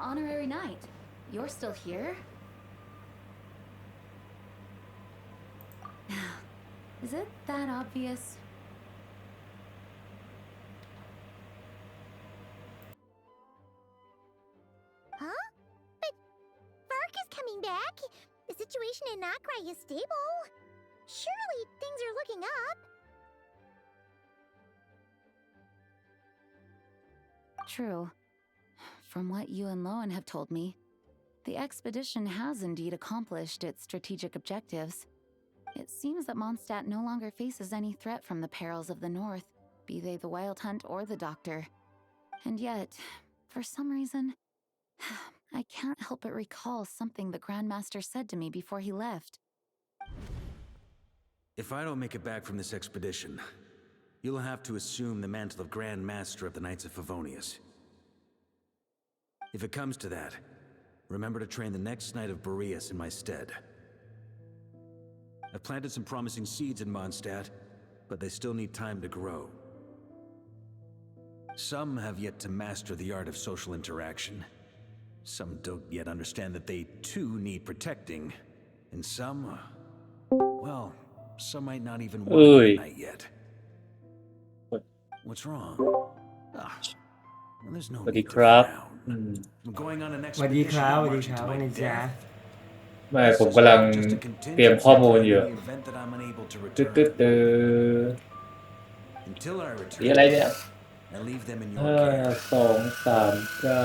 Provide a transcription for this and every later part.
honorary knight. You're still here? Is it that obvious? Huh? But Vark is coming back. The situation in Nakrai is stable. Surely things are looking up. True. From what you and Lowen have told me, the expedition has indeed accomplished its strategic objectives. It seems that Mondstadt no longer faces any threat from the perils of the north, be they the Wild Hunt or the Doctor. And yet, for some reason, I can't help but recall something the Grandmaster said to me before he left. If I don't make it back from this expedition, you'll have to assume the mantle of Grand Master of the Knights of Favonius. If it comes to that, remember to train the next Knight of Boreas in my stead. I've planted some promising seeds in Mondstadt, but they still need time to grow. Some have yet to master the art of social interaction. Some don't yet understand that they too need protecting. And some, well, some might not even want to be a knight yet. What's wrong? Well, there's no need to frown. I'm going on an สวัสดีค expedition รับส to วัสดี march ครับ into วัน my นี้จ้า death. ไม่ผมกำลังเตรียมข้อมูลอยู่ In the event that I'm unable to ตึ๊ด return. ตึ๊ดตึ๊ด Until I นี่อะไร return, เนี่ย I leave them in your ห้า care. สองสามเก้า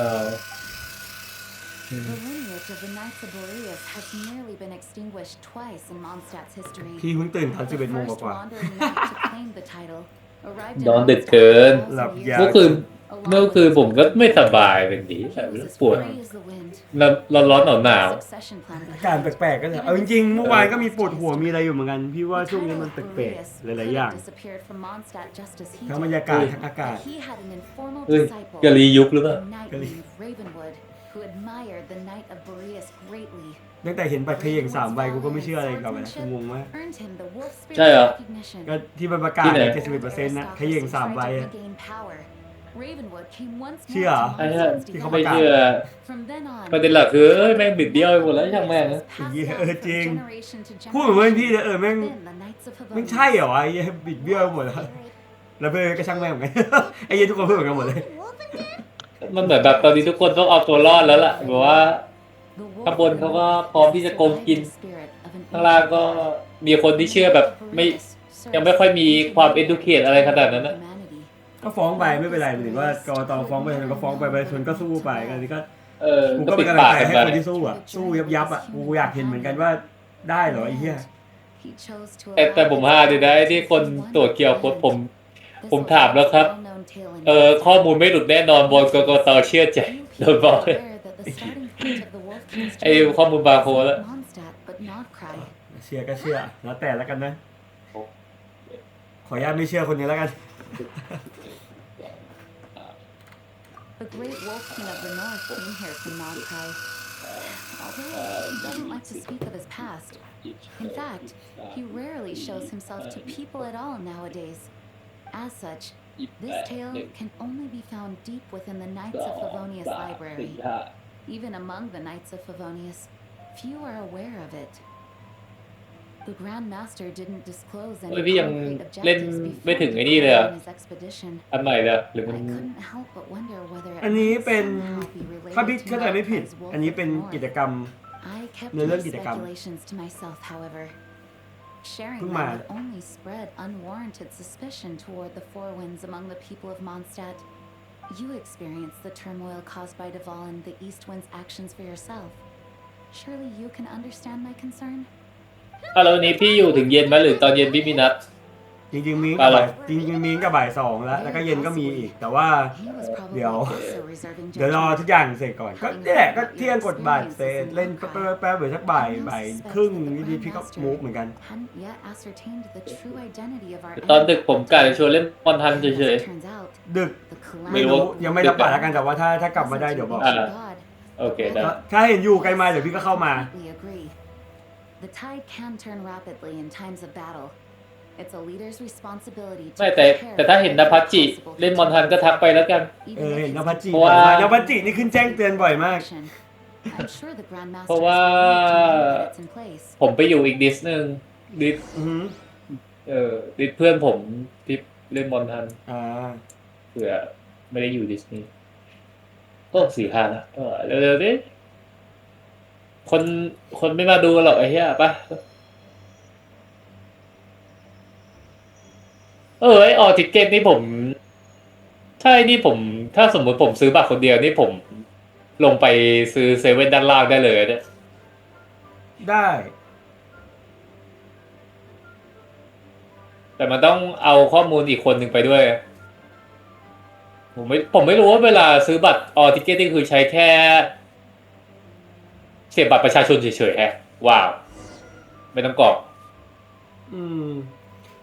The lineage of the Knights of Boreas has nearly been extinguished twice in Mondstadt's history. พี่เพิ่งตื่นตอน The 11 โมง first กว่า wandering knight to claim the title arrived in นอนดึก Mondstadt เกิน 1,000 หลับ years ยาว เมื่อ ago. คืน Along เมื่อ with คืน his ผมก็ family, ไม่สบายเป็นดี he แบบ was as ปวด free as the wind. ร้อนหนาว Succession plan อาการ behind. แปลกๆก็จะเอาจริงๆเมื่อวานก็มีปวดหัวมีอะไรอยู่เหมือนกัน พี่ว่าช่วงนี้มันแปลกๆหลายๆอย่าง Disappeared from Mondstadt just as he ทั้งบร did. รยากาศทั้งอากาศ He had an informal เฮ้ย disciple, กะลียุคหรือเปล่า a knight named Ravenwood, who admired the Knight of Boreas greatly. ตั้งแต่เห็นบัตรเขย่ง3 ใบกูก็ไม่เชื่ออะไรกลับมานะกูงงมาก Earned him the wolf spirit ใช่เหรอ recognition. ก็ที่มันประกาศ ที่ไหน 71%นะเขย่ง3 ใบอะ Tried to regain power. Ravenwood came once more เชื่อ to ไอ้ Mondstadt's ที่เขา ไม่ ประกาศ เชื่อ From then on, ประเด็นหลักคือแม่งบิดเบี้ยวไปหมดแล้วช่างแม่งนะ เหี้ยจริง generation to พูดเหมือนเพื่อนพี่ generation, เลยแม่ง been the Knights of ไม่ Favonius. ใช่เหรอไอ้เหี้ยบิดเบี้ยวหมดแล้วแล้วเพื่อนก็ช่างแม่งเหมือนกัน ไอ้เหี้ยทุกคนพูดเหมือนกันหมดเลย มันเหมือนแบบตอนนี้ทุกคนต้องเอาตัวรอดแล้วล่ะแบบว่า The wolf ข้างบนเขาก็พร้อมที่จะโกงกิน survived the spirit of an ข้างล่างก็มีคนที่เชื่อแบบไม่ยังไม่ค่อยมีความ educate อะไรขนาดนั้นนะ humanity. ก็ฟ้องไปไม่เป็นไรหมายถึงว่ากกตฟ้องไปก็ฟ้องไปประชาชนก็สู้ไปกันนี้ก็ กู ก็ ก็ ปิ เป็ ด นกำลัง ปาก ใจ กัน ให้ ไป คนที่สู้อ่ะสู้ยับอ่ะกูอยากเห็นเหมือนกันว่าได้เหรอไอ้เหี้ย He chose to แต่ผมหาดีได้ที่คนตรวจเกี่ยวโค้ดผมถามแล้วครับ ข้อมูลไม่หลุดแน่นอนบนกกตเชื่อใจโดนบอกไอ้ข้อมูลบาร์โค้ดแล้ว เชื่อก็เชื่อแล้วแต่แล้วกันนะขออนุญาตไม่เชื่อคนนี้แล้วกัน The great wolf king of the north came here from Magpie. Although he doesn't like to speak of his past. In fact, he rarely shows himself to people at all nowadays. As such, this tale can only be found deep within the Knights of Favonius library. Even among the Knights of Favonius, few are aware of it. The Grand Master didn't disclose any พี่ยัง concrete เล่น objectives ไม่ถึง before ไอ้นี่เลยอะ beginning his expedition. อันใหม่เลยหรือมัน I couldn't help but wonder whether it อันนี้ might เป็น somehow be related ถ้าพี่ to เข้าใจไม่ผิด Magpie's wolf อันนี้เป็น of the north. กิจกรรม I kept ในเรื่อง my กิจกรรม speculations to myself, however. Sharing เพิ่ง them มา would only spread unwarranted suspicion toward the Four Winds among the people of Mondstadt. You experienced the turmoil caused by Deval and the East Wind's actions for yourself. Surely you can understand my concern? แล้ววันนี้พี่อยู่ถึงเย็นไหมหรือตอนเย็นพี่มีนัด จริงๆมี อะไร จริงๆมีก็บ่าย 2แล้วก็เย็นก็มีอีกแต่ว่า He was probably เดี๋ยว also reserving เดี๋ยวรอ judgment. ทุกอย่างเสร็จก่อนก็นี่แหละก็เที่ยงกดบัตรเสร็จเล่นแป๊บๆเดี๋ยวสักบ่ายครึ่งนิดๆพี่ก็มูฟเหมือนกัน Hadn't yet ascertained the true identity of our ตอน enemy. ดึกผมกะจะชวนเล่นบอลทัน As เฉย it turns out, ดึก the ไม่ calamity รู้ยังไม่รับปากแล้วกันแต่ว่าถ้ากลับมาได้เดี๋ยวบอก wasn't due to God. ๆโอเคได้ ถ้าเห็นอยู่ไกลมาเดี๋ยวพี่ก็เข้ามา Completely agree. The tide can turn rapidly in times of battle. It's a leader's responsibility to ไม่แต่ถ้าเห็นนภัสจิเล่นมอนทันก็ทักไปแล้วกัน เห็นนภัสจิ เพราะว่า นภัสจินี่ขึ้นแจ้งเตือนบ่อยมาก I'm sure the Grandmaster เพราะว่า is in place. ผมไปอยู่อีกดิสนึงดิส อือหือ ดิสเพื่อนผมที่เล่นมอนทัน อ่า เผื่อไม่ได้อยู่ดิสนีย์ก็4,000นะเร็วๆดิคนไม่มาดูหรอกไอ้เหี้ยไปไอออทิเก็ตนี่ผมถ้าสมมติผมซื้อบัตรคนเดียวนี่ผมลงไปซื้อเซเว่นด้านล่างได้เลยเนี่ย ได้ แต่มันต้องเอาข้อมูลอีกคนหนึ่งไปด้วย ผมไม่รู้ว่าเวลาซื้อบัตรออทิเก็ตนี่คือใช้แค่เสียบบัตรประชาชนเฉยๆฮะว้าวไม่ต้องกรอก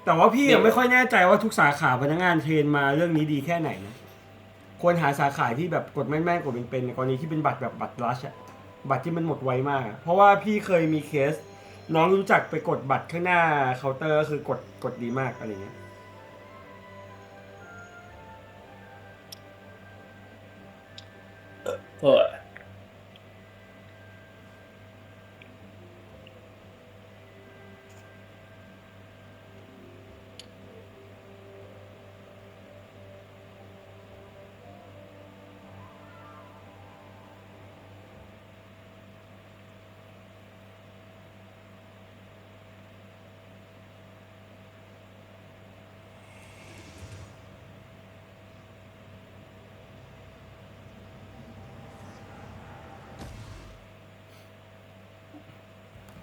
แต่ว่าพี่ยังไม่ค่อยแน่ใจว่าทุกสาขาพนักงานเทรนมาเรื่องนี้ดีแค่ไหนนะควรหาสาขาที่แบบกดแม่นๆกดเป็นๆในกรณีที่เป็นบัตรแบบบัตรรัชอะบัตรที่มันหมดไวมากเพราะว่าพี่เคยมีเคสน้องรู้จักไปกดบัตรข้างหน้าเคาน์เตอร์คือกดดีมากอะไรเงี้ย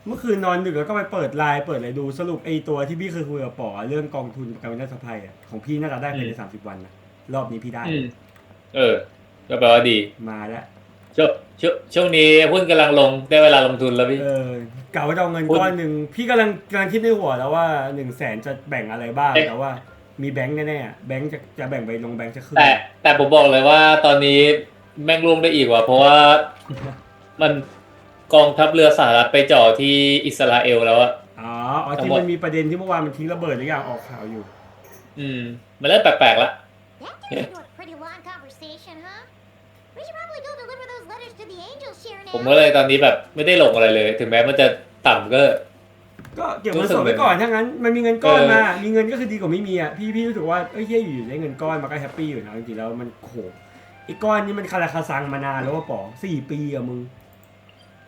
เมื่อคืนนอนดึกแล้วก็ไปเปิดไลน์เปิดอะไรดูสรุปไอ้ตัวที่พี่เคยคุยกับป๋อเรื่องกองทุนการเงินสะพายอะของพี่น่าจะได้ภายใน30 วันนะรอบนี้พี่ได้ก็แปลว่าดีมาแล้วช่วงนี้หุ้นกำลังลงได้เวลาลงทุนแล้วพี่กะว่าจะเอาเงินก้อนหนึ่งพี่กำลังคิดในหัวแล้วว่า100,000จะแบ่งอะไรบ้างแต่ว่ามีแบงค์แน่ๆแบงค์จะแบ่งไปลงแบงค์จะขึ้นแต่ผมบอกเลยว่าตอนนี้แม่งลงได้อีกว่ะเพราะว่ามันกองทัพเรือสหรัฐไปจ่อที่อิสราเอลแล้วอะที่มันมีประเด็นที่เมื่อวานมันทิ้งระเบิดหรืออย่างออกข่าวอยู่มันเริ่มแปลกๆแล้วผมก็เลยตอนนี้แบบไม่ได้ลงอะไรเลยถึงแม้มันจะต่ำก็เก็บเงินสดไว้ก่อนถ้างั้นมันมีเงินก้อนมามีเงินก็คือดีกว่าไม่มีอ่ะพี่รู้สึกว่าเฮ้ยอยู่ได้เงินก้อนมาก็แฮปปี้อยู่นะจริงๆแล้วมันโหไอ้ก้อนนี้มันคาราคาซังมานานแล้วว่าป๋อ4 ปีอะมึง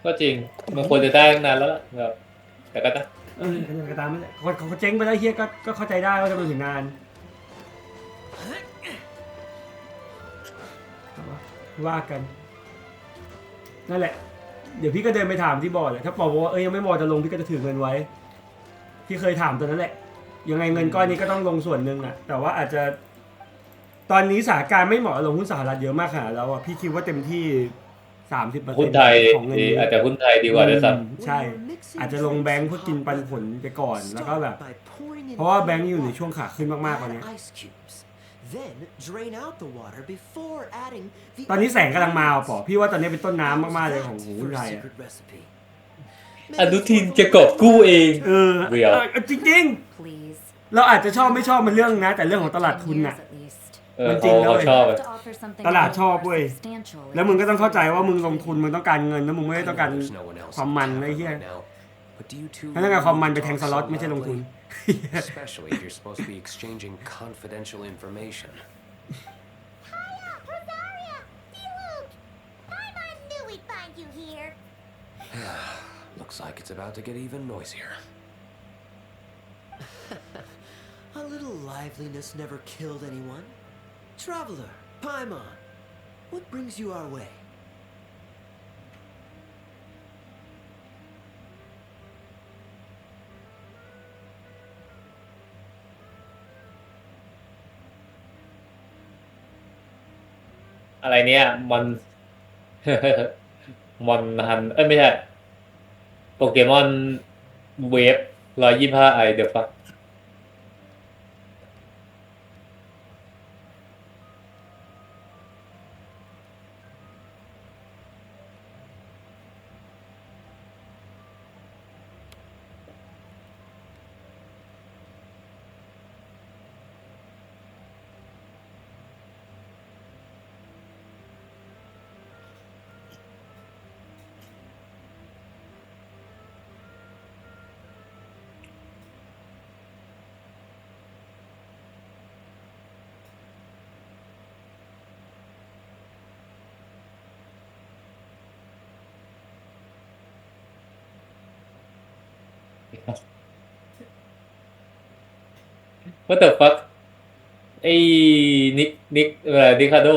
ก็จริงมันควรจะได้ตั้งนานแล้วล่ะแบบแต่ก็ก็ตามไม่ได้เขาเจ๊งไปแล้วเฮียก็เข้าใจได้ว่าทำไมถึงนานว่ากันนั่นแหละเดี๋ยวพี่ก็เดินไปถามที่บอร์ดแหละถ้าบอกว่ายังไม่หมดจะลงพี่ก็จะถือเงินไว้พี่เคยถามตอนนั้นแหละยังไงเงินก้อนนี้ก็ต้องลงส่วนหนึ่งอะแต่ว่าอาจจะตอนนี้สถานการณ์ไม่เหมาะลงหุ้นสหรัฐเยอะมากขนาดแล้วอะพี่คิดว่าเต็มที่30%หุ้นไทยของเงินอาจจะหุ้นไทยดีกว่าด้วยซ้ำใช่อาจจะลงแบงค์เพื่อกินปันผลไปก่อนแล้วก็แบบเพราะว่าแบงค์อยู่ในช่วงขาขึ้นมากๆตอนนี้ตอนนี้แสงกำลังมาป่ะพี่ว่าตอนนี้เป็นต้นน้ำมากๆเลยของหุ้นไทยอนุทินจะกอบกู้เองเรียวจริงๆเราอาจจะชอบไม่ชอบมันเรื่องนะแต่เรื่องของตลาดทุนน่ะมันจริงนะเว้ยตลาดชอบเว้ยแล้วมึงก็ต้องเข้าใจว่ามึงลงทุนมึงต้องการเงินแล้วมึงไม่ได้ต้องการความมันไอ้เหี้ยถ้าต้องการความมันไปแทงสล็อตไม่ใช่ลงทุนEspecially if you're supposed to be exchanging confidential information. Hiya, Rosaria! Diluc! I knew we'd find you here. Looks like it's about to get even noisier. A little liveliness never killed anyone. Traveler, Paimon, what brings you our way?อะไรเนี่ยมอนฮันไม่ใช่โปเกมอนเวฟ125เดี๋ยวฟัง What the fuck ไอ้นิกนิคาโด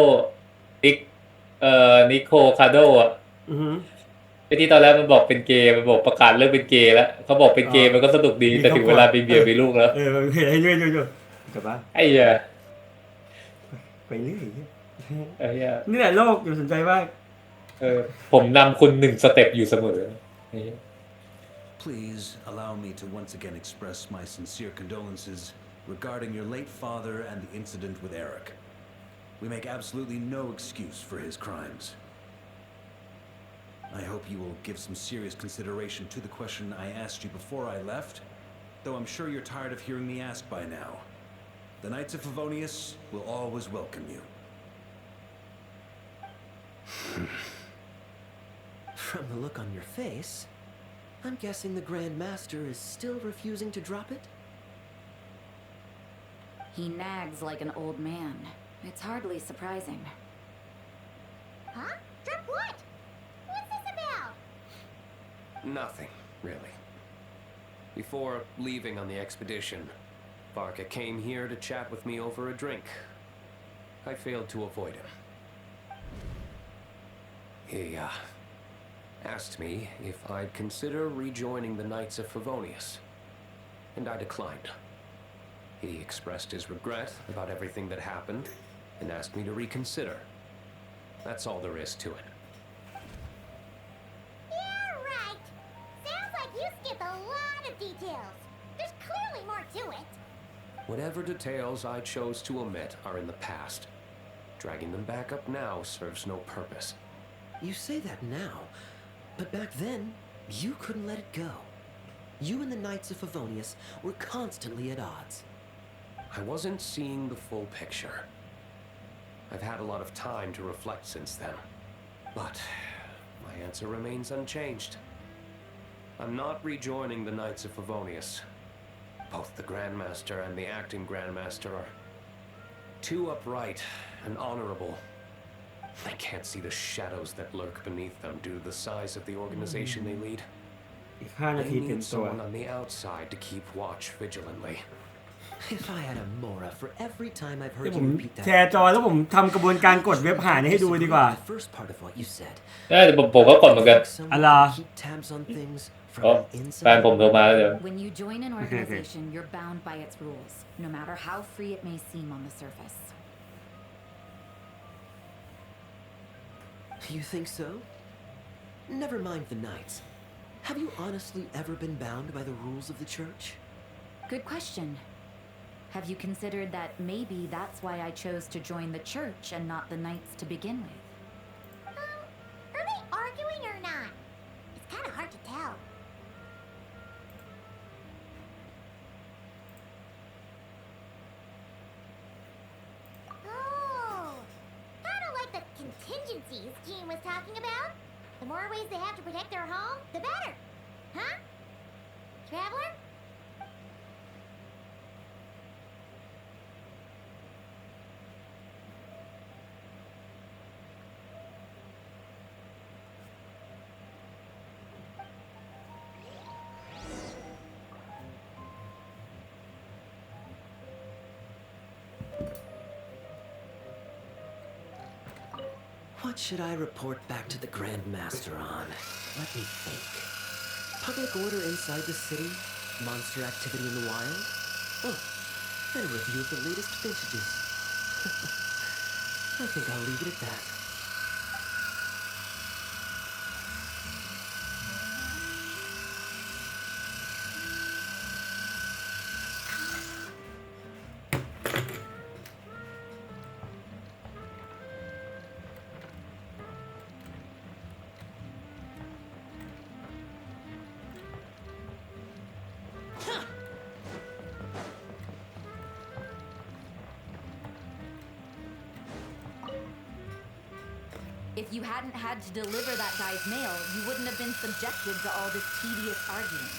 นิกนิโคคาโดอ่ะ อือหือ ไอ้ที่ตอนแรกมันบอกเป็นเกย์มันบอกประกาศเลิกเป็นเกย์แล้วเขาบอกเป็นเกย์มันก็สนุกดีแต่ถึงเวลามีเมียมีลูกแล้ว มันเห็นให้เรื่อยๆกลับบ้าน ไอ้เหี้ย ไปเรื่อย ไอ้เหี้ย นี่แหละโลกอยู่สนใจมาก ผมนำคุณ1 สเต็ปอยู่เสมอไอ้เหี้ย Please allow me to once again express my sincere condolences regarding your late father and the incident with Eric. We make absolutely no excuse for his crimes. I hope you will give some serious consideration to the question I asked you before I left, though I'm sure you're tired of hearing me ask by now. The Knights of Favonius will always welcome you. From the look on your face, I'm guessing the Grand Master is still refusing to drop it? He nags like an old man. It's hardly surprising. Huh? Drop what? What's this about? Nothing, really. Before leaving on the expedition, Varka came here to chat with me over a drink. I failed to avoid him. He, asked me if I'd consider rejoining the Knights of Favonius, and I declined. He expressed his regret about everything that happened and asked me to reconsider. That's all there is to it. Yeah, right. Sounds like you skipped a lot of details. There's clearly more to it. Whatever details I chose to omit are in the past. Dragging them back up now serves no purpose. You say that now, but back then, you couldn't let it go. You and the Knights of Favonius were constantly at odds. I wasn't seeing the full picture. I've had a lot of time to reflect since then, but my answer remains unchanged. I'm not rejoining the Knights of Favonius. Both the Grandmaster and the acting Grandmaster are too upright and honorable. I can't see the shadows that lurk beneath them due to the size of the organization they lead. อีก5 นา They ทีเต็ม need ตัว someone on the outside to keep watch vigilantly. If I had a Mora for every time I've เดี๋ย heard วผ you ม repeat แช that. ร์จอแล้วผมทำกระบวนการกดเว็บหานี่ให้ดูดีกว่า The first part of what you said. ได้แต่ผมก็กดเหมือนกัน Someone Allah. to keep tabs on things from อ๋อ the แฟน inside. ผมโทรมาแล้วเดี๋ยว When you join an organization, you're bound by its rules, no matter how free it may seem on the surface. You think so? Never mind the Knights. Have you honestly ever been bound by the rules of the Church? Good question. Have you considered that maybe that's why I chose to join the church and not the Knights to begin with? Are they arguing or not? It's kind of hard to tell. Oh, kind of like the contingencies Jean was talking about. The more ways they have to protect their home, the better. Huh? Traveler? What should I report back to the Grand Master on? Let me think. Public order inside the city? Monster activity in the wild? Oh, and a review of the latest vintages. I think I'll leave it at that. If you hadn't had to deliver that guy's mail, you wouldn't have been subjected to all this tedious arguing.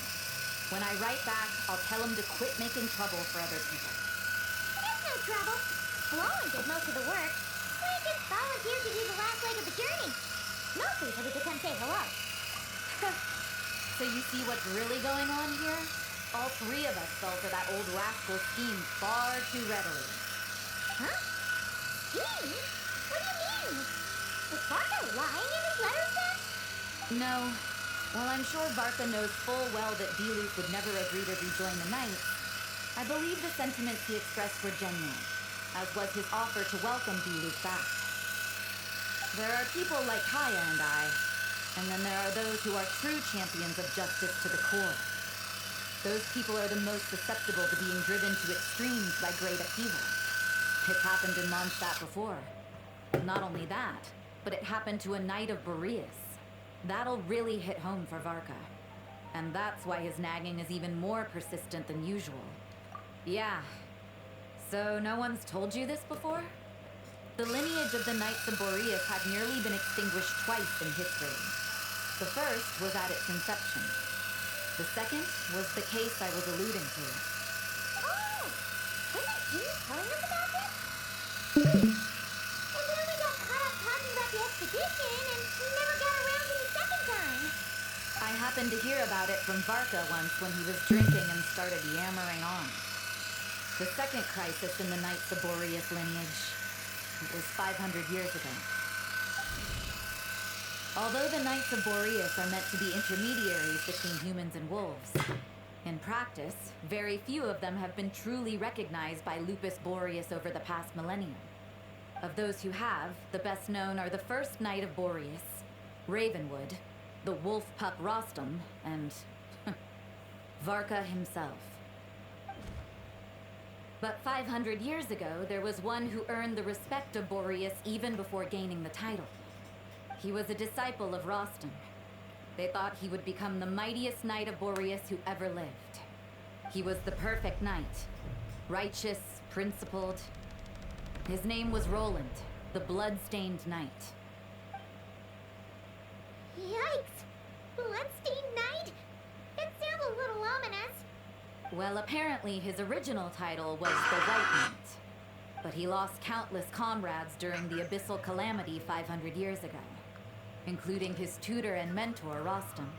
When I write back, I'll tell him to quit making trouble for other people. That's no trouble. Blowen did most of the work. We just volunteered to do the last leg of the journey. Mostly so we could come say hello. So you see what's really going on here? All three of us fell for that old rascal's scheme far too readily. Huh? Scheme? What do you mean? Was Varka lying in his letters then? No. While I'm sure Varka knows full well that Diluc would never agree to rejoin the Knights, I believe the sentiments he expressed were genuine, as was his offer to welcome Diluc back. There are people like Kaya and I, and then there are those who are true champions of justice to the core. Those people are the most susceptible to being driven to extremes by great upheaval. It's happened in Mondstadt before. Not only that, but it happened to a Knight of Boreas. That'll really hit home for Varka. And that's why his nagging is even more persistent than usual. Yeah. So no one's told you this before? The lineage of the Knights of Boreas had nearly been extinguished twice in history. The first was at its inception. The second was the case I was alluding to. Oh! Wasn't Jean telling us about this? And then we got caught up talking about the expedition, and we never got around to the second time. I happened to hear about it from Varka once when he was drinking and started yammering on. The second crisis in the Knights of Boreas lineage. It was 500 years ago. Although the Knights of Boreas are meant to be intermediaries between humans and wolves, in practice, very few of them have been truly recognized by Lupus Boreas over the past millennium. Of those who have, the best known are the first Knight of Boreas, Ravenwood, the wolf pup Rostam, and Varka himself. But 500 years ago, there was one who earned the respect of Boreas even before gaining the title. He was a disciple of Rostam. They thought he would become the mightiest Knight of Boreas who ever lived. He was the perfect knight. Righteous, principled. His name was Roland, the blood-stained knight. Yikes! Bloodstained Knight? That sounds a little ominous. Well, apparently his original title was the White Knight. But he lost countless comrades during the Abyssal Calamity 500 years ago, including his tutor and mentor, Rostam.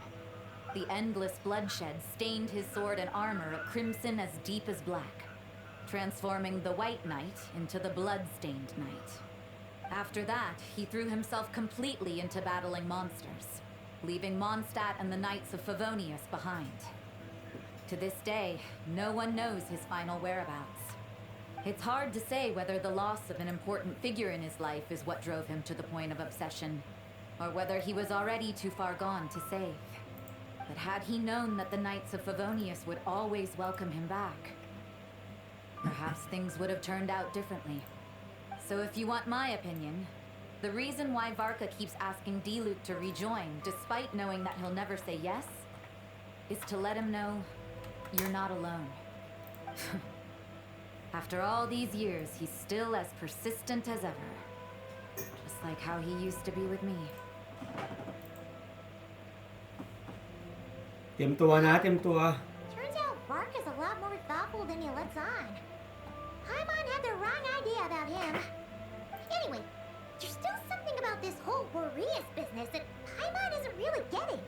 The endless bloodshed stained his sword and armor a crimson as deep as black, transforming the White Knight into the blood-stained knight. After that, he threw himself completely into battling monsters, leaving Mondstadt and the Knights of Favonius behind. To this day, no one knows his final whereabouts. It's hard to say whether the loss of an important figure in his life is what drove him to the point of obsession, or whether he was already too far gone to save. But had he known that the Knights of Favonius would always welcome him back, perhaps things would have turned out differently. So if you want my opinion, the reason why Varka keeps asking Diluc to rejoin, despite knowing that he'll never say yes, is to let him know you're not alone. After all these years, he's still as persistent as ever. Just like how he used to be with me. เตรียมตัวนะเตรียมตัว Turns out Varka's a lot more thoughtful than he lets on. Paimon had the wrong idea about him. Anyway, there's still something about this whole Boreas business that Paimon isn't really getting.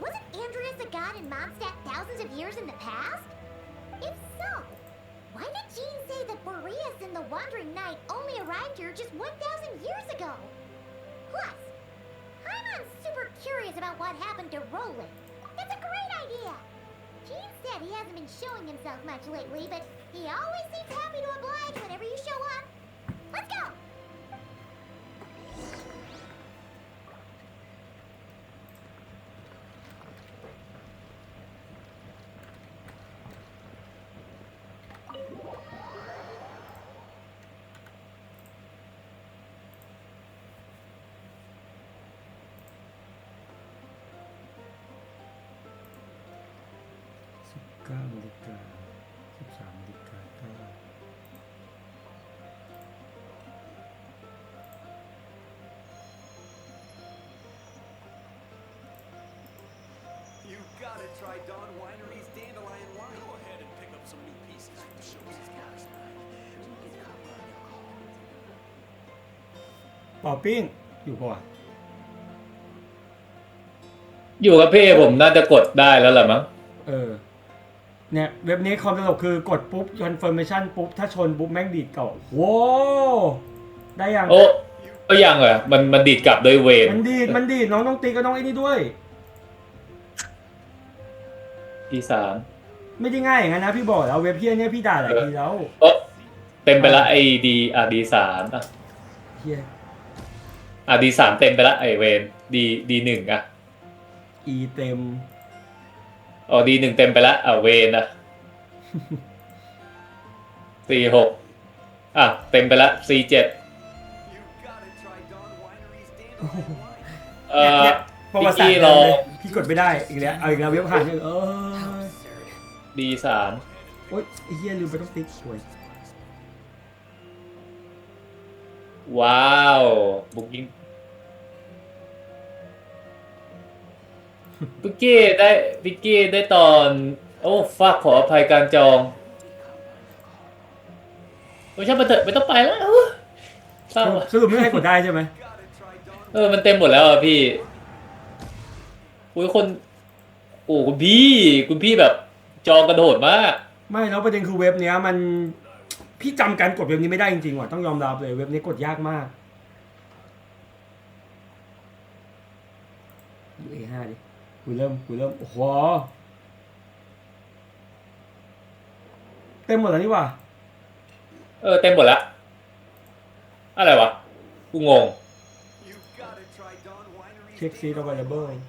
Wasn't Andreas a god in Mondstadt thousands of years in the past? If so, why did Jean say that Boreas and the Wandering Knight only arrived here just 1,000 years ago? Plus, Paimon's super curious about what happened to Roland. That's a great idea! Jean said he hasn't been showing himself much lately, but he always seems happy to oblige whenever you show up. Let's go! You gotta try Dawn Winery's dandelion wine. Go ahead and pick up some new pieces for the show's cast. เป่าปิ้งอยู่ป่ะ อยู่กับพี่ผมน่าจะกดได้แล้วล่ะมั้ง เออ เนี่ยเว็บนี้ความตลกคือกดปุ๊บ confirmation ปุ๊บถ้าชนปุ๊บแม่งดีดเก่าโว้ได้ยัง โอ้ก็ยังเหรอมันดีดกลับโดยเวน มันดีดน้องต้องตีก็ต้องไอ้นี่ด้วย ที่สาม ไม่ได้ง่ายอย่างนั้นนะพี่บอกแล้วเว็บเพี้ยเนี่ยพี่ด่าหลายทีแล้ว โอ้เต็มไปละไอดีดีสามอ่ะ เฮีย ดีสามเต็มไปละไอเวนดีหนึ่งอ่ะ อีเต็ม อ๋อดีหนึ่งเต็มไปละเวนอ่ะ 46เต็มไปละ47 You gotta try Don Winery's dandelion wine. เนี่ยประวัติศาสต พี่ ร์ รอ เลยพี่กดไม่ได้อีกแล้วเอาอีกแล้วเว็บผ่านเออ How absurd. ดีสาม โอ๊ยไอ้เฮียลืมไปต้องติ๊กสวย ว้าวบุ๊กิ้งพิกกี้ได้ตอนโอ้ฝากขออภัยการจองไม่ใช่มาเถอะไม่ต้องไปแล้วเศร้าอะ สรุปไม่ให้กดได้ใช่ไหม มันเต็มหมดแล้วอ่ะพี่อุ้ยคุณพี่แบบจองกระโดดมาก ไม่แล้วประเด็นคือเว็บเนี้ยมันพี่จำการกดเว็บนี้ไม่ได้จริงๆว่ะต้องยอมรับเลยเว็บนี้กดยากมากดู A5 ดิกูเริ่มโอ้โหเต็มหมดแล้วนี่ว่ะ เต็มหมดละอะไรวะกูงง You gotta try Don Winery's เช็คซี dandelion available wine.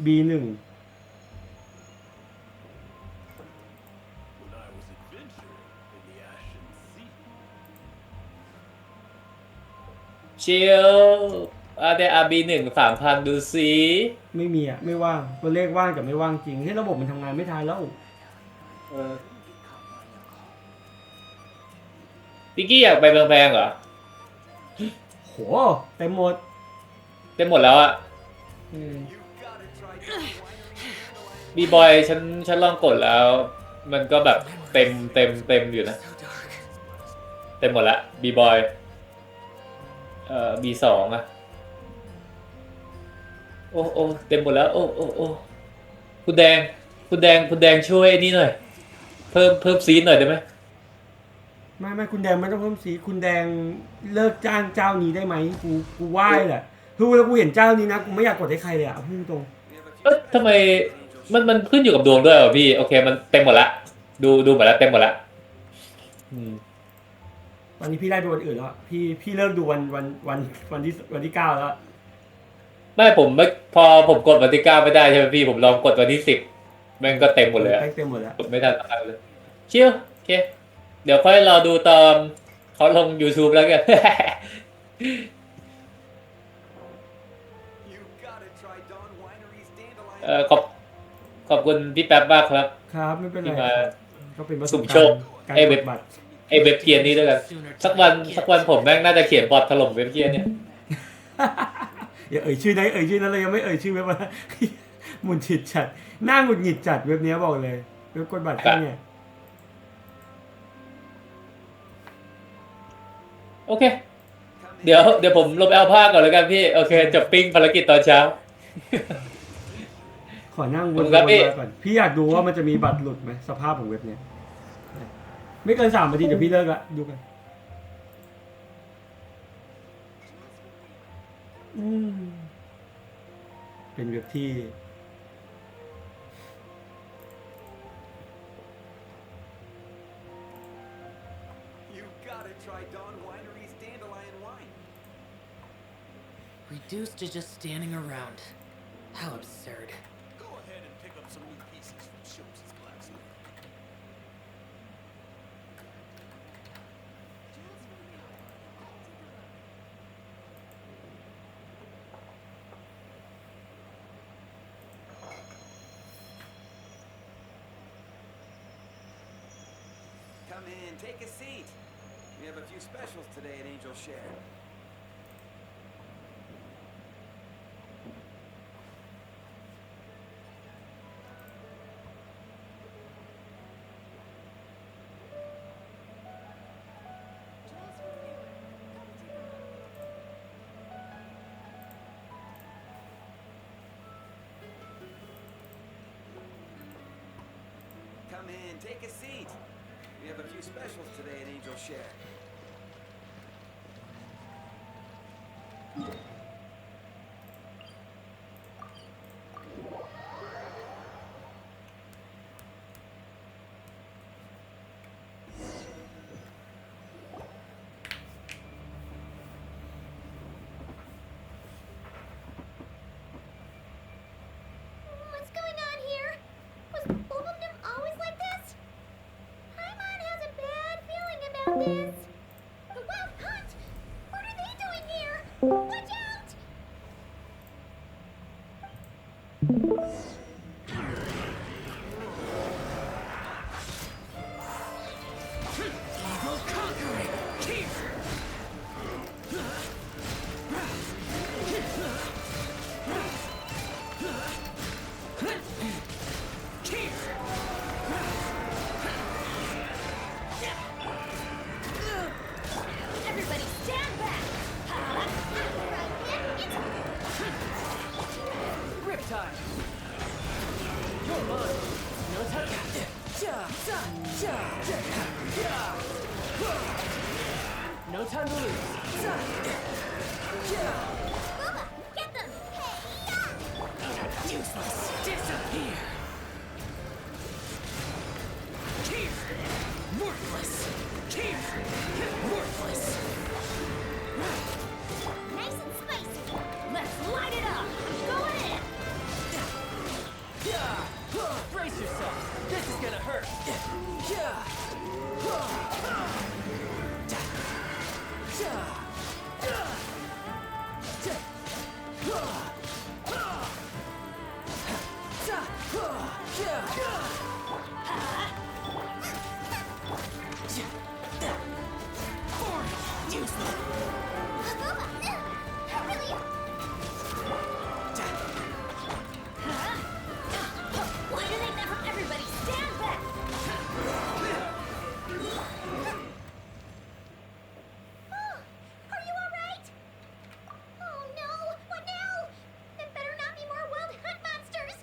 B1 When I was adventuring in the Ashen Sea. ชิลได้RB1 3,000ดูสิ ไม่มีอ่ะไม่ว่างตัวเลขว่างกับไม่ว่างจริงให้ระบบมันทำงานไม่ทันแล้ว พิกกี้อยากไปแพงๆเหรอ โหเต็มหมด เต็มหมดแล้วอะ You gotta try Don Winery's dandelion บีบอยฉันลองกดแล้ว มันก็แบบเต็มอยู่นะ So dark. เต็มหมดละบีบอยB2 อะโอ้เต็มหมดแล้วโอ้คุณแดงช่วยนี่หน่อยเพิ่มซีนหน่อยได้ไหม ไม่คุณแดงไม่ต้องเพิ่มสีคุณแดงเลิกจ้างเจ้านี้ได้ไหมกูไหว้แหละคือเวลากูเห็นเจ้านี้นะกูไม่อยากกดให้ใครเลยอ่ะพูดตรง ทำไมมันขึ้นอยู่กับดวงด้วยเหรอพี่โอเคมันเต็มหมดละดูหมดแล้วเต็มหมดละ ตอนนี้พี่ไล่ไปวันอื่นแล้วพี่เลิกดูวันที่9แล้ว ไม่พอผมกดวันที่9ไม่ได้ใช่ไหมพี่ผมลองกดวันที่10แม่งก็เต็มหมดเลยอะ เต็มหมดแล้ว กดไม่ทันอะไรเลยชิลโอเคเดี๋ยวค่อยรอดูตอนเขาลง YouTube แล้วกัน You gotta try Don Winery's dandelion ขอบคุณพี่แป๊บมากครับ ครับไม่เป็นไร ที่มา ก็เป็นประส สุ่ บ ม กา โช ร ค ณ์การ ไอ้ ก เว็บ ดบัตร ไอเว็บเกียร์นี้ด้วยกันสักวันผมแม่งน่าจะเขียนบอทถล่มเว็บเกียร์เนี่ย อย่าเอ่ยชื่อนั้นเลยยังไม่เอ่ยชื่อเว็บว่า หมุนฉิดจัดหน้าหงุดหงิดจัดเว็บเนี้ยบอกเลยเว็บกดบัตรแค่เนี่ย โอเค เดี๋ยวผมลบแอลภาคก่อนแล้วกันพี่โอเคจบปิ้งภารกิจตอนเช้า ขอนั่ง ข ว อบ น คุณ ไป ครับพี่ มาก่อนพี่อยากดูว่ามันจะมีบัตรหลุดไหมสภาพของเว็บเนี้ยไม่เกิน3 นาทีเดี๋ยวพี่เลิกละดูกันเป็นเว็บที่ You gotta try Don Winery's dandelion wine. Reduced to just standing around. How absurd. Go ahead and pick up some new pieces from Shows' blacksmith. Come in, take a seat. We have a few specials today at Angel Share. Come in, take a seat. We have a few specials today at Angel Share. What's going on here? Was Bulbaldum always like this? Paimon has a bad feeling about this. The Wild Hunt? What are they doing here? Watch out! Evil conquering! Keep! Everybody stand back! Riptide! You're mine! No touch! No time to lose! Bubba, get them! Hey, Useless! Disappear! Keep! Worthless! Keep! Worthless! nice and spicy. Let's light it up! Going in! Brace yourself! This is gonna hurt! Bubba, that really... Why do they never everybody stand back? Oh, are you alright? Oh no, what now? There better not be more Wild Hunt monsters.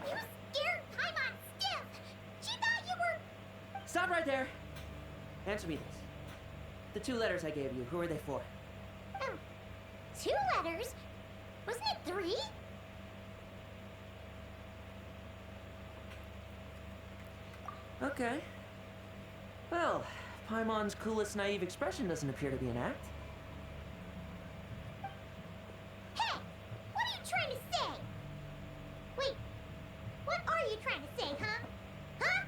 You scared Paimon stiff. She thought you were... Stop right there! Answer me this. The 2 letters I gave you, who are they for? 2 letters? Wasn't it 3? Okay. Well, Paimon's coolest naive expression doesn't appear to be an act. Hey! What are you trying to say? Wait, what are you trying to say, huh? Huh?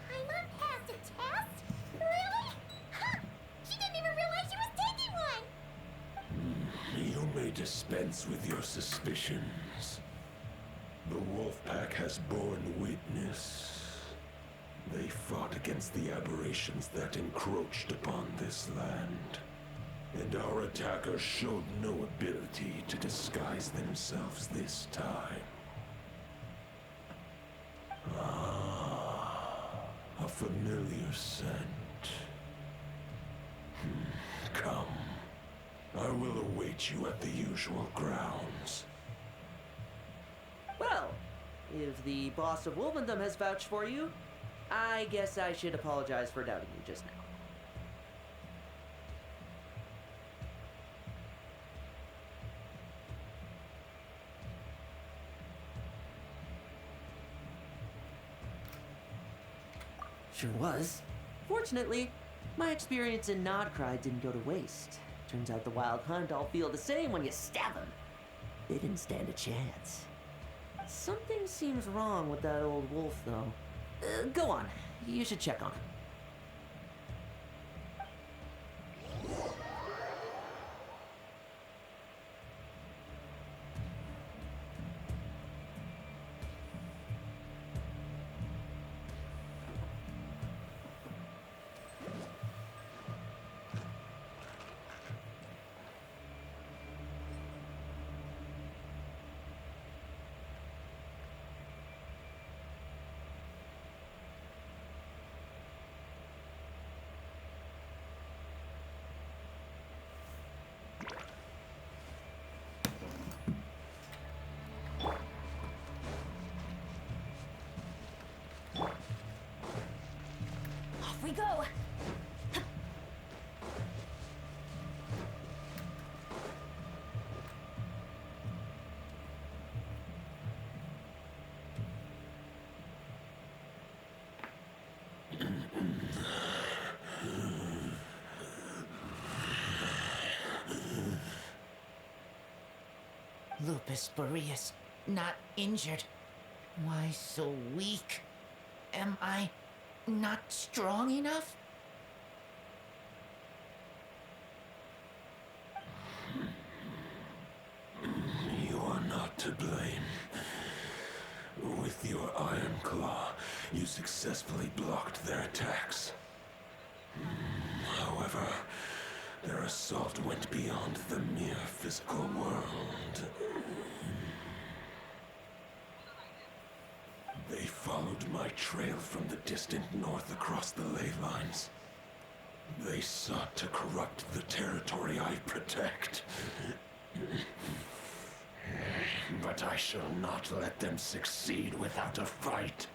Paimon passed a test? Really? Huh! She didn't even realize she was taking one! You may dispense with your suspicions. The Wolfpack has borne witness. They fought against the aberrations that encroached upon this land. And our attackers showed no ability to disguise themselves this time. A familiar scent. Come. I will await you at the usual grounds. Well, if the boss of Wolvendom has vouched for you, I guess I should apologize for doubting you just now. Sure was. Fortunately, my experience in Nodcry didn't go to waste. Turns out the Wild Hunt all feel the same when you stab them. They didn't stand a chance. Something seems wrong with that old wolf, though. Go on. You should check on him. Lupus Boreas, not injured. Why so weak? Am I not strong enough? You are not to blame. With your Iron Claw, you successfully blocked their attacks. However, their assault went beyond the mere physical world. They followed my trail from the distant north across the ley lines. They sought to corrupt the territory I protect. But I shall not let them succeed without a fight.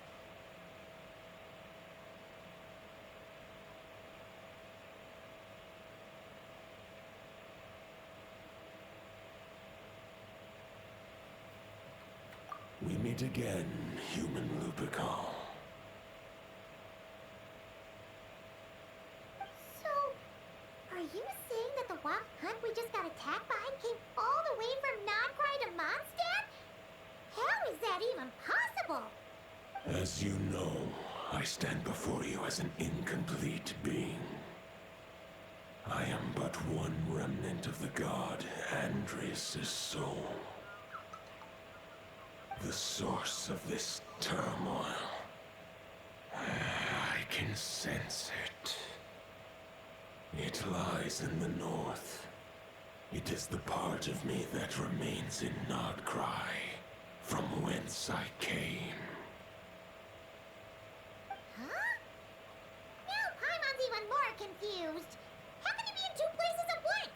We meet again, human Lupical. So, are you saying that the wild hunt we just got attacked by came all the way from Nodcry to Mondstadt? How is that even possible? As you know, I stand before you as an incomplete being. I am but one remnant of the god Andrius' soul. The source of this turmoil. I can sense it. It lies in the north. It is the part of me that remains in Nodcry, from whence I came. Huh? Now Paimon's even more confused. How can you be in two places at once?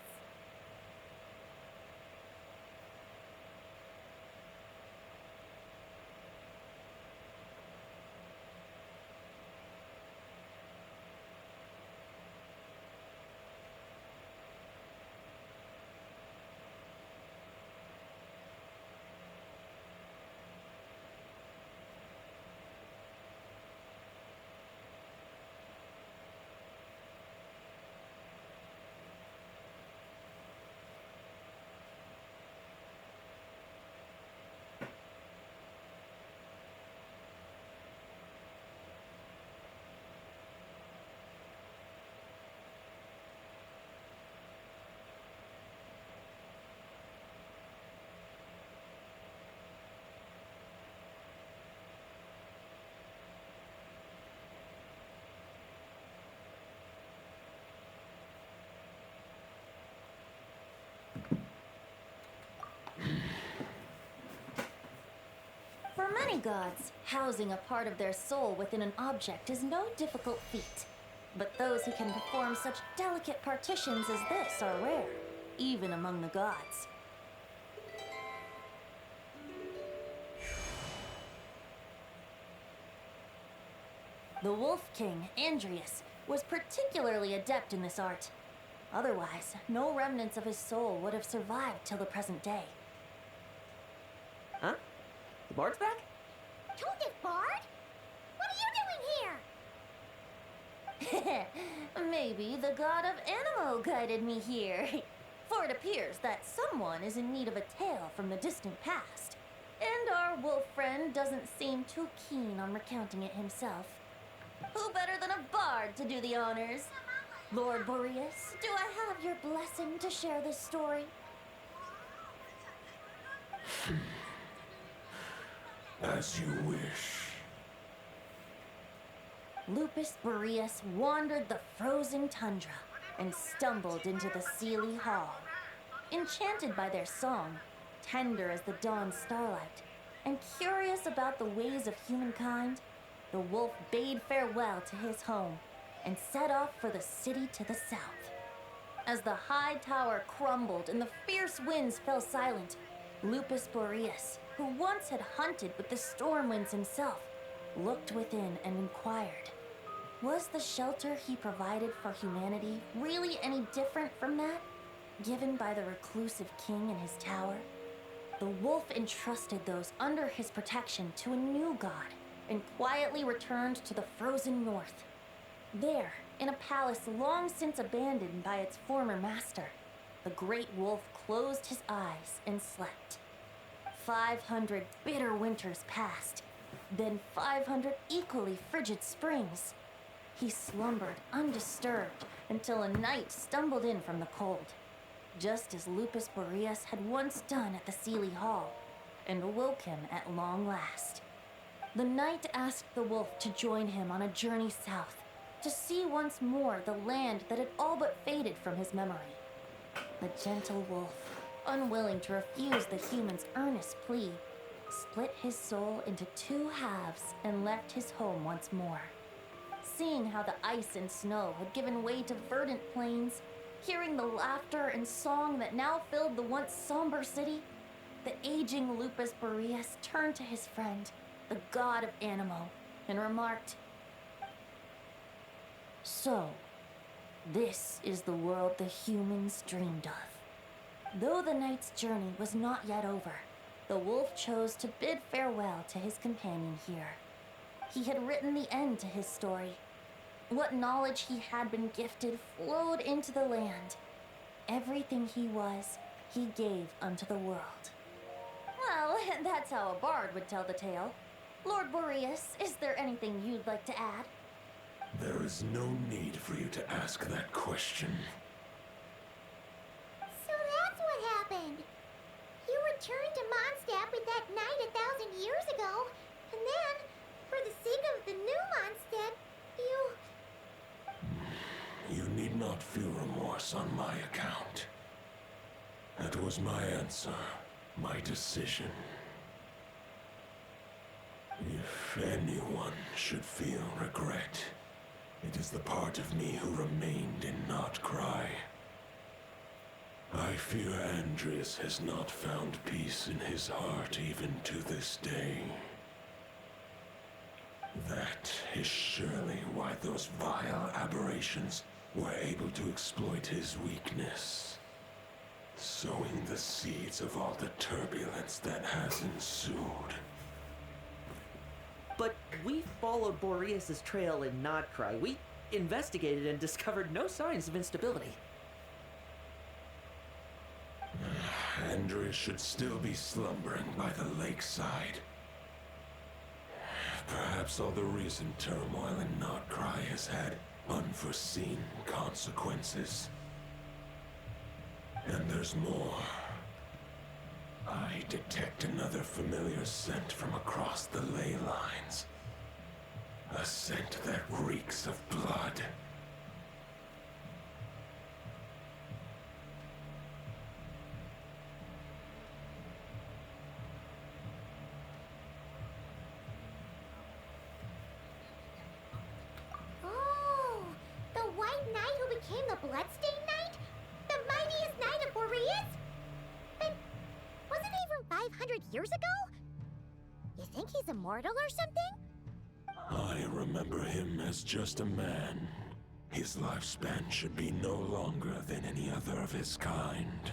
For many gods, housing a part of their soul within an object is no difficult feat. But those who can perform such delicate partitions as this are rare, even among the gods. The Wolf King, Andrius, was particularly adept in this art. Otherwise, no remnants of his soul would have survived till the present day. Huh? The bard's back? Told Bard? What are you doing here? Maybe the god of Animo guided me here. For it appears that someone is in need of a tale from the distant past. And our wolf friend doesn't seem too keen on recounting it himself. Who better than a bard to do the honors? Lord Boreas, do I have your blessing to share this story? As you wish. Lupus Boreas wandered the frozen tundra and stumbled into the Sealy Hall. Enchanted by their song, tender as the dawn starlight, and curious about the ways of humankind, the wolf bade farewell to his home and set off for the city to the south. As the high tower crumbled and the fierce winds fell silent, Lupus Boreas, who once had hunted with the storm winds himself, looked within and inquired, was the shelter he provided for humanity really any different from that given by the reclusive king in his tower? The wolf entrusted those under his protection to a new god and quietly returned to the frozen north. There, in a palace long since abandoned by its former master, the great wolf closed his eyes and slept. 500 bitter winters passed, then 500 equally frigid springs. He slumbered undisturbed until a night stumbled in from the cold, just as Lupus Boreas had once done at the Seelie Hall, and awoke him at long last. The knight asked the wolf to join him on a journey south, to see once more the land that had all but faded from his memory. The gentle wolf, unwilling to refuse the human's earnest plea, split his soul into two halves and left his home once more. Seeing how the ice and snow had given way to verdant plains, hearing the laughter and song that now filled the once somber city, the aging Lupus Boreas turned to his friend, the god of Animo, and remarked, "So, this is the world the humans dreamed of." Though the knight's journey was not yet over, the wolf chose to bid farewell to his companion here. He had written the end to his story. What knowledge he had been gifted flowed into the land. Everything he was, he gave unto the world. Well, that's how a bard would tell the tale. Lord Boreas, is there anything you'd like to add? There is no need for you to ask that question. So that's what happened. You returned to Mondstadt with that knight 1,000 years ago, and then, for the sake of the new Mondstadt, You need not feel remorse on my account. That was my answer, my decision. If anyone should feel regret, it is the part of me who remained and not cry. I fear Andreas has not found peace in his heart even to this day. That is surely why those vile aberrations were able to exploit his weakness, sowing the seeds of all the turbulence that has ensued. But we followed Boreas' trail in Nodcry. We investigated and discovered no signs of instability. Andreas should still be slumbering by the lakeside. Perhaps all the recent turmoil in Nodcry has had unforeseen consequences. And there's more. I detect another familiar scent from across the ley lines. A scent that reeks of blood. Oh, the White Knight who became the Bloodstained Knight? The mightiest knight of Boreas? Then, wasn't he from 500 years ago? You think he's immortal or something? I remember him as just a man. His lifespan should be no longer than any other of his kind.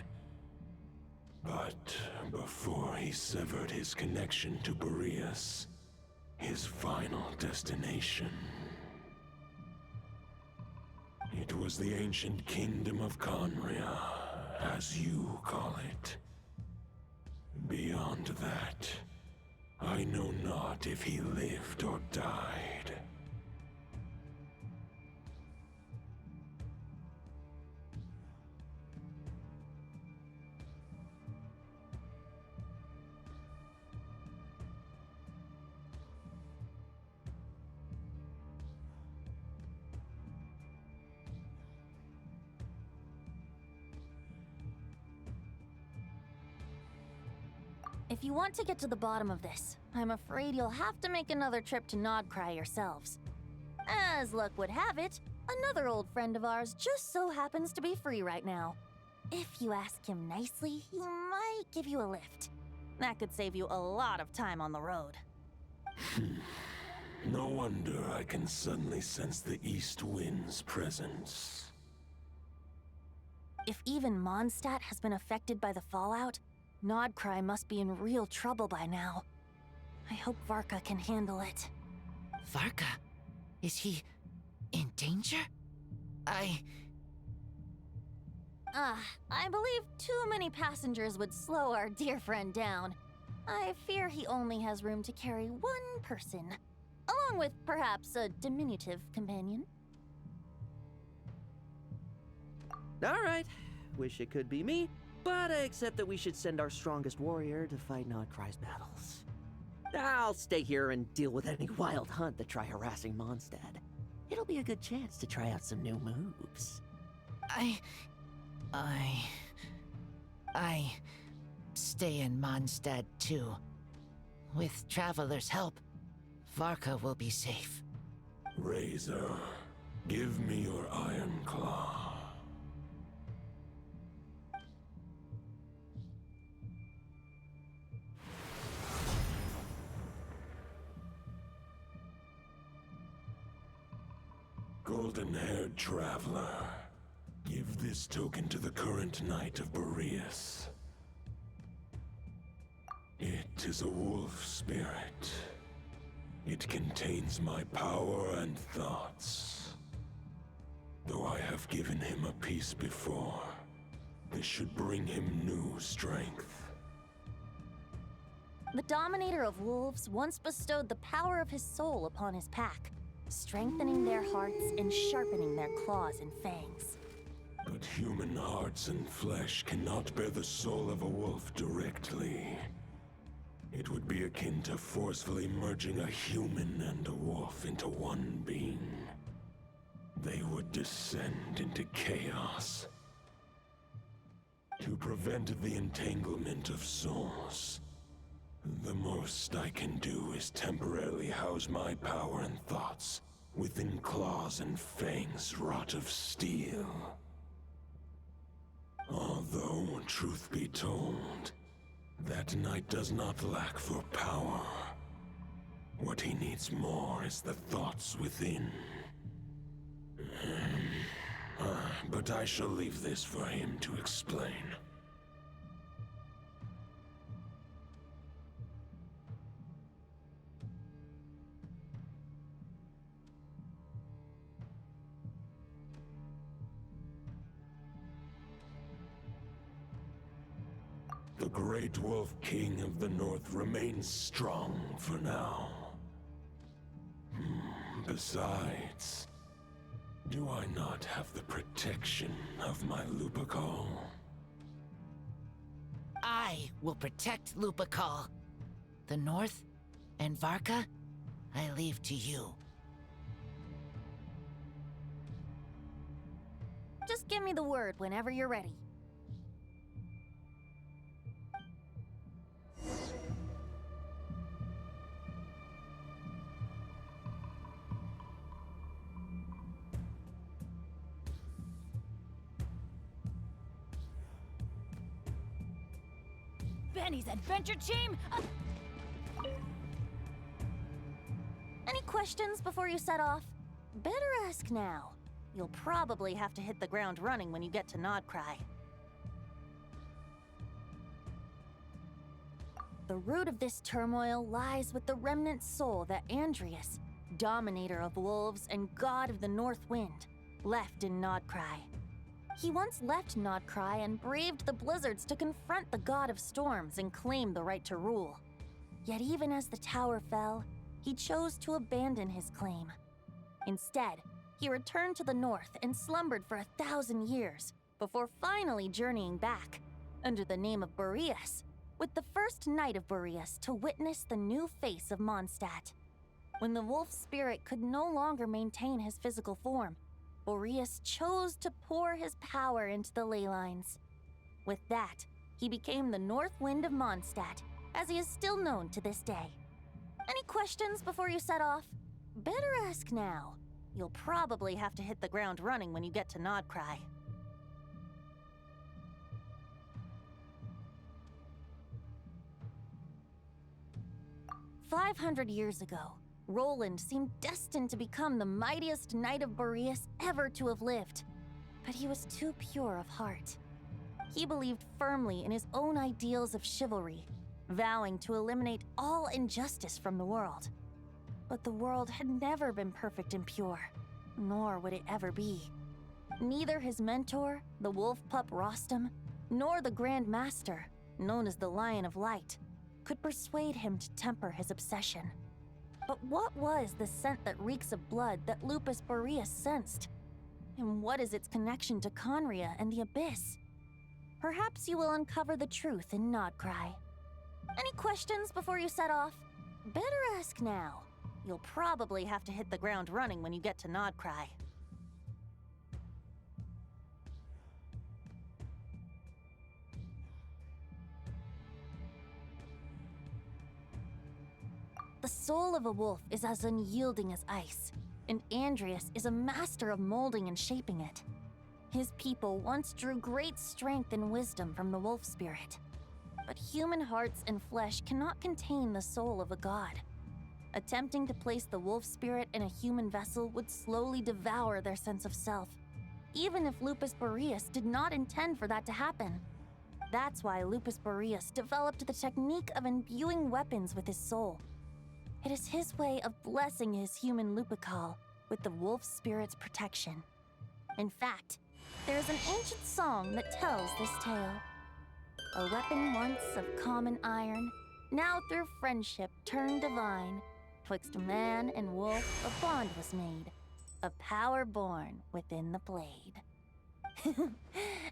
But before he severed his connection to Boreas, his final destination, it was the ancient kingdom of Conria, as you call it. Beyond that, I know not if he lived or died. If you want to get to the bottom of this, I'm afraid you'll have to make another trip to Nodcry yourselves. As luck would have it, another old friend of ours just so happens to be free right now. If you ask him nicely, he might give you a lift. That could save you a lot of time on the road. No wonder I can suddenly sense the east wind's presence. If even Mondstadt has been affected by the fallout, Nodcry must be in real trouble by now. I hope Varka can handle it. Varka? Is he in danger? I believe too many passengers would slow our dear friend down. I fear he only has room to carry one person, along with perhaps a diminutive companion. All right. Wish it could be me, but I accept that we should send our strongest warrior to fight Nodcry's battles. I'll stay here and deal with any wild hunt that try harassing Mondstadt. It'll be a good chance to try out some new moves. I stay in Mondstadt too. With Traveler's help, Varka will be safe. Razor, give me your iron claw. Golden-haired traveler, give this token to the current Knight of Boreas. It is a wolf spirit. It contains my power and thoughts. Though I have given him a piece before, this should bring him new strength. The Dominator of Wolves once bestowed the power of his soul upon his pack, strengthening their hearts and sharpening their claws and fangs. But human hearts and flesh cannot bear the soul of a wolf directly. It would be akin to forcefully merging a human and a wolf into one being. They would descend into chaos. To prevent the entanglement of souls, the most I can do is temporarily house my power and thoughts within claws and fangs wrought of steel. Although, truth be told, that knight does not lack for power. What he needs more is the thoughts within. But I shall leave this for him to explain. The Great Wolf King of the North remains strong for now. Besides, do I not have the protection of my Lupacol? I will protect Lupacol. The North and Varka, I leave to you. Just give me the word whenever you're ready. Benny's adventure team! Any questions before you set off? Better ask now. You'll probably have to hit the ground running when you get to Nodcry. The root of this turmoil lies with the remnant soul that Andrius, Dominator of Wolves and God of the North Wind, left in Nodcry. He once left Nodcry and braved the blizzards to confront the God of Storms and claim the right to rule. Yet even as the tower fell, he chose to abandon his claim. Instead, he returned to the north and slumbered for 1,000 years before finally journeying back, under the name of Boreas, with the first Knight of Boreas to witness the new face of Mondstadt. When the wolf spirit could no longer maintain his physical form, Boreas chose to pour his power into the ley lines. With that, he became the North Wind of Mondstadt, as he is still known to this day. Any questions before you set off? Better ask now. You'll probably have to hit the ground running when you get to Nodcry. "500 years ago, Roland seemed destined to become the mightiest Knight of Boreas ever to have lived. But he was too pure of heart. He believed firmly in his own ideals of chivalry, vowing to eliminate all injustice from the world. But the world had never been perfect and pure, nor would it ever be. Neither his mentor, the wolf pup Rostam, nor the Grand Master, known as the Lion of Light, could persuade him to temper his obsession. But what was the scent that reeks of blood that Lupus Boreas sensed? And what is its connection to Conria and the Abyss? Perhaps you will uncover the truth in Nodcry. Any questions before you set off? Better ask now. You'll probably have to hit the ground running when you get to Nodcry. The soul of a wolf is as unyielding as ice, and Andreas is a master of molding and shaping it. His people once drew great strength and wisdom from the wolf spirit. But human hearts and flesh cannot contain the soul of a god. Attempting to place the wolf spirit in a human vessel would slowly devour their sense of self, even if Lupus Boreas did not intend for that to happen. That's why Lupus Boreas developed the technique of imbuing weapons with his soul. It is his way of blessing his human Lupical with the wolf spirit's protection. In fact, there is an ancient song that tells this tale. A weapon once of common iron, now through friendship turned divine. Twixt man and wolf a bond was made, a power born within the blade.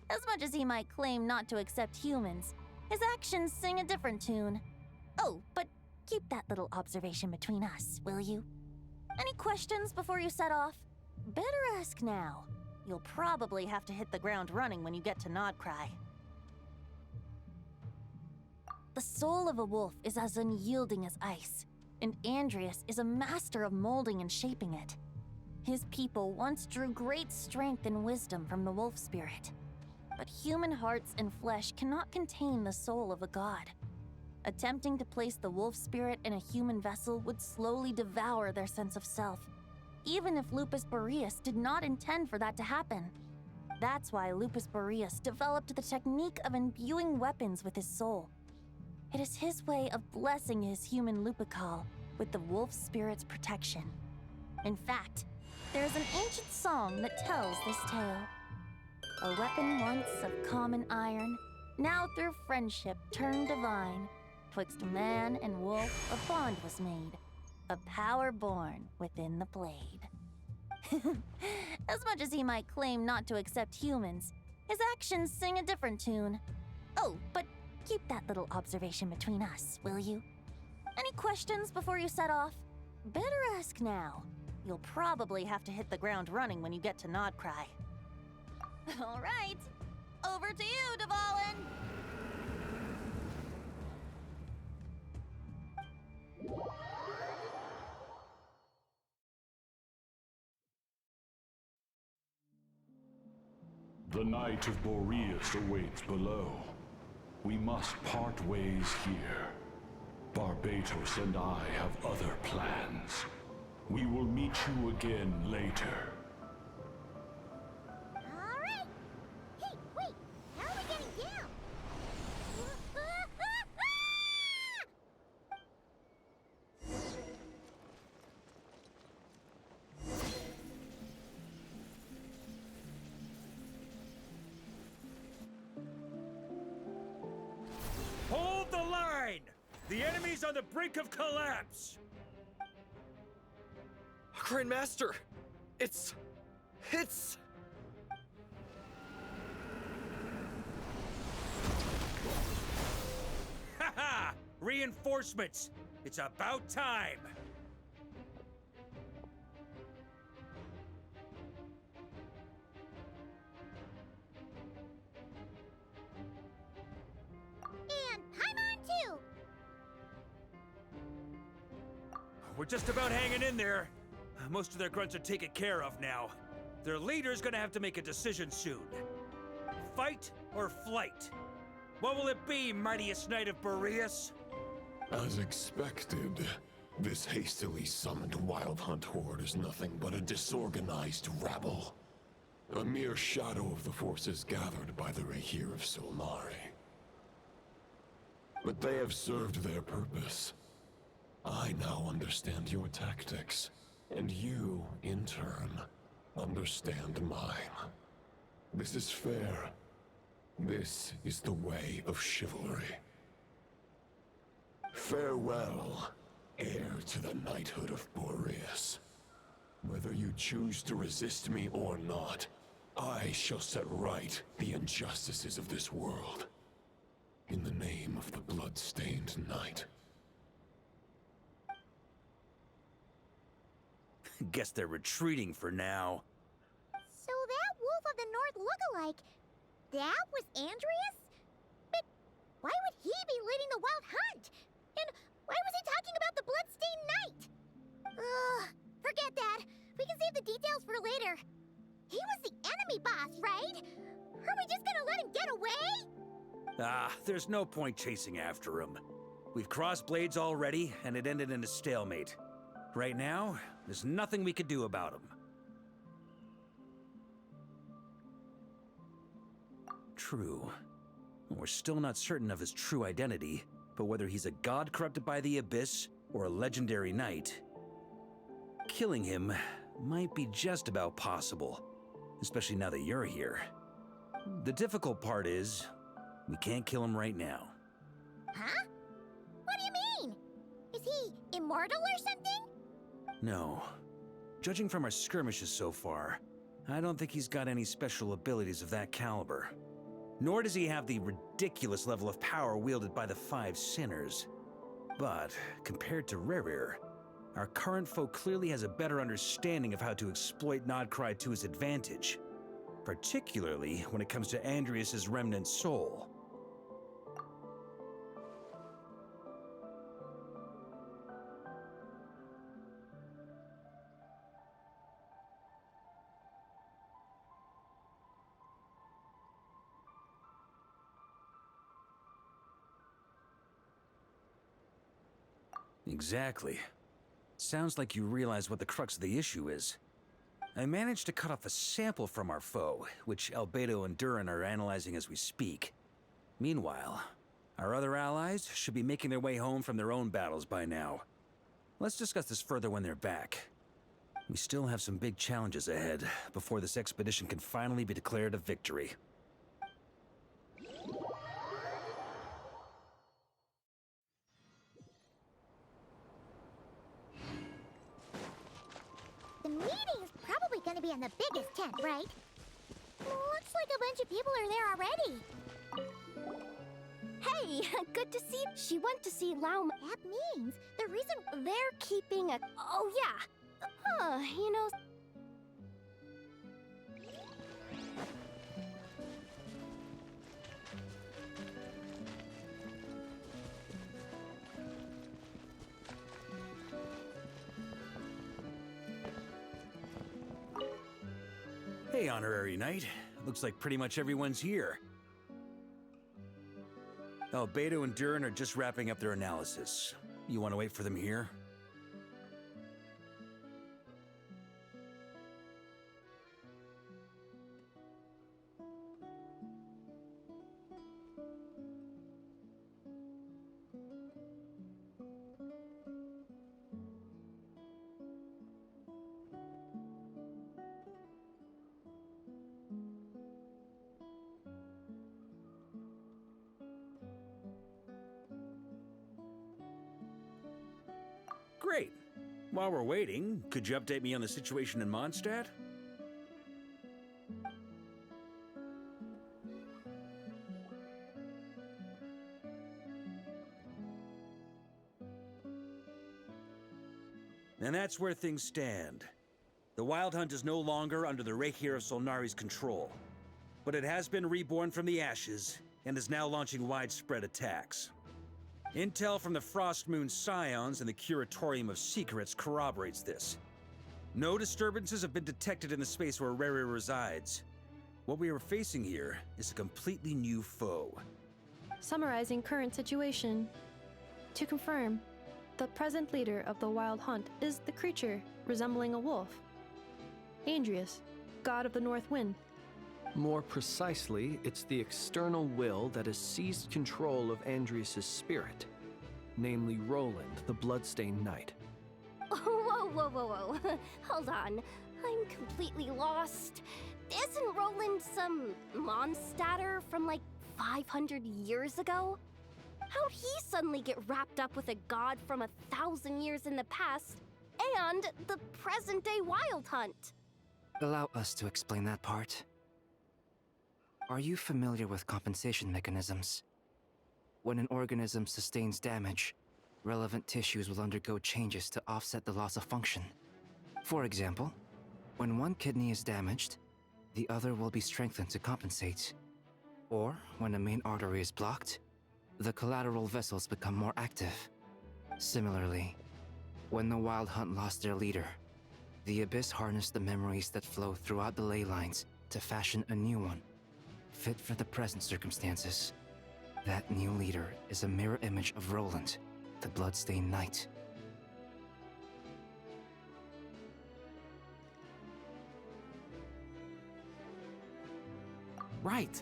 As much as he might claim not to accept humans, his actions sing a different tune. Oh, but keep that little observation between us, will you? Any questions before you set off? Better ask now. You'll probably have to hit the ground running when you get to Nodcry. The soul of a wolf is as unyielding as ice, and Andreas is a master of molding and shaping it. His people once drew great strength and wisdom from the wolf spirit. But human hearts and flesh cannot contain the soul of a god. Attempting to place the wolf spirit in a human vessel would slowly devour their sense of self, even if Lupus Boreas did not intend for that to happen. That's why Lupus Boreas developed the technique of imbuing weapons with his soul. It is his way of blessing his human Lupical with the wolf spirit's protection. In fact, there is an ancient song that tells this tale. A weapon once of common iron, now through friendship turned divine. Twixt man and wolf a bond was made, a power born within the blade. As much as he might claim not to accept humans, his actions sing a different tune. Oh, but keep that little observation between us, will you? Any questions before you set off? Better ask now. You'll probably have to hit the ground running when you get to Nodcry. All right, over to you, Dvalin! The Knight of Boreas awaits below. We must part ways here. Barbatos and I have other plans. We will meet you again later. All right. Hey, wait. How are we getting down? Hold the line! The enemy's on the brink of collapse! Grandmaster! It's... Ha! Reinforcements! It's about time! And Paimon too! We're just about hanging in there. Most of their grunts are taken care of now. Their leader's gonna have to make a decision soon. Fight or flight? What will it be, mightiest knight of Boreas? As expected, this hastily summoned Wild Hunt horde is nothing but a disorganized rabble. A mere shadow of the forces gathered by the Rahir of Solmari. But they have served their purpose. I now understand your tactics, and you, in turn, understand mine. This is fair. This is the way of chivalry. Farewell, heir to the knighthood of Boreas. Whether you choose to resist me or not, I shall set right the injustices of this world. In the name of the blood-stained knight. Guess they're retreating for now. So that Wolf of the North lookalike, that was Andreas? But why would he be leading the wild hunt? And why was he talking about the bloodstained knight? Forget that. We can save the details for later. He was the enemy boss, right? Are we just gonna let him get away? There's no point chasing after him. We've crossed blades already, and it ended in a stalemate. Right now, there's nothing we could do about him. True. We're still not certain of his true identity, but whether he's a god corrupted by the abyss or a legendary knight, killing him might be just about possible, especially now that you're here. The difficult part is, we can't kill him right now. Huh? What do you mean? Is he immortal or something? No. Judging from our skirmishes so far, I don't think he's got any special abilities of that caliber. Nor does he have the ridiculous level of power wielded by the Five Sinners. But, compared to Rerir, our current foe clearly has a better understanding of how to exploit Nodcry to his advantage, particularly when it comes to Andreas' remnant soul. Exactly. Sounds like you realize what the crux of the issue is. I managed to cut off a sample from our foe, which Albedo and Durin are analyzing as we speak. Meanwhile, our other allies should be making their way home from their own battles by now. Let's discuss this further when they're back. We still have some big challenges ahead before this expedition can finally be declared a victory. The meeting's probably gonna be in the biggest tent, right? Looks like a bunch of people are there already. Hey, good to see. She went to see Laum. That means the reason They're keeping a. Oh, yeah. You know. Hey, Honorary Knight. Looks like pretty much everyone's here. Albedo and Durin are just wrapping up their analysis. You want to wait for them here? Great. While we're waiting, could you update me on the situation in Mondstadt? And that's where things stand. The Wild Hunt is no longer under the Reikir of Solnari's control, but it has been reborn from the ashes and is now launching widespread attacks. Intel from the Frost Moon Scions and the Curatorium of Secrets corroborates this. No disturbances have been detected in the space where Rerir resides. What we are facing here is a completely new foe. Summarizing current situation. To confirm, the present leader of the Wild Hunt is the creature resembling a wolf. Andreas, god of the North Wind. More precisely, it's the external will that has seized control of Andreas' spirit, namely Roland, the Bloodstained Knight. Whoa. Hold on. I'm completely lost. Isn't Roland some Mondstadter from like 500 years ago? How'd he suddenly get wrapped up with a god from 1,000 years in the past and the present-day Wild Hunt? Allow us to explain that part. Are you familiar with compensation mechanisms? When an organism sustains damage, relevant tissues will undergo changes to offset the loss of function. For example, when one kidney is damaged, the other will be strengthened to compensate. Or when a main artery is blocked, the collateral vessels become more active. Similarly, when the Wild Hunt lost their leader, the Abyss harnessed the memories that flow throughout the ley lines to fashion a new one, fit for the present circumstances. That new leader is a mirror image of Roland, the Bloodstained Knight. Right.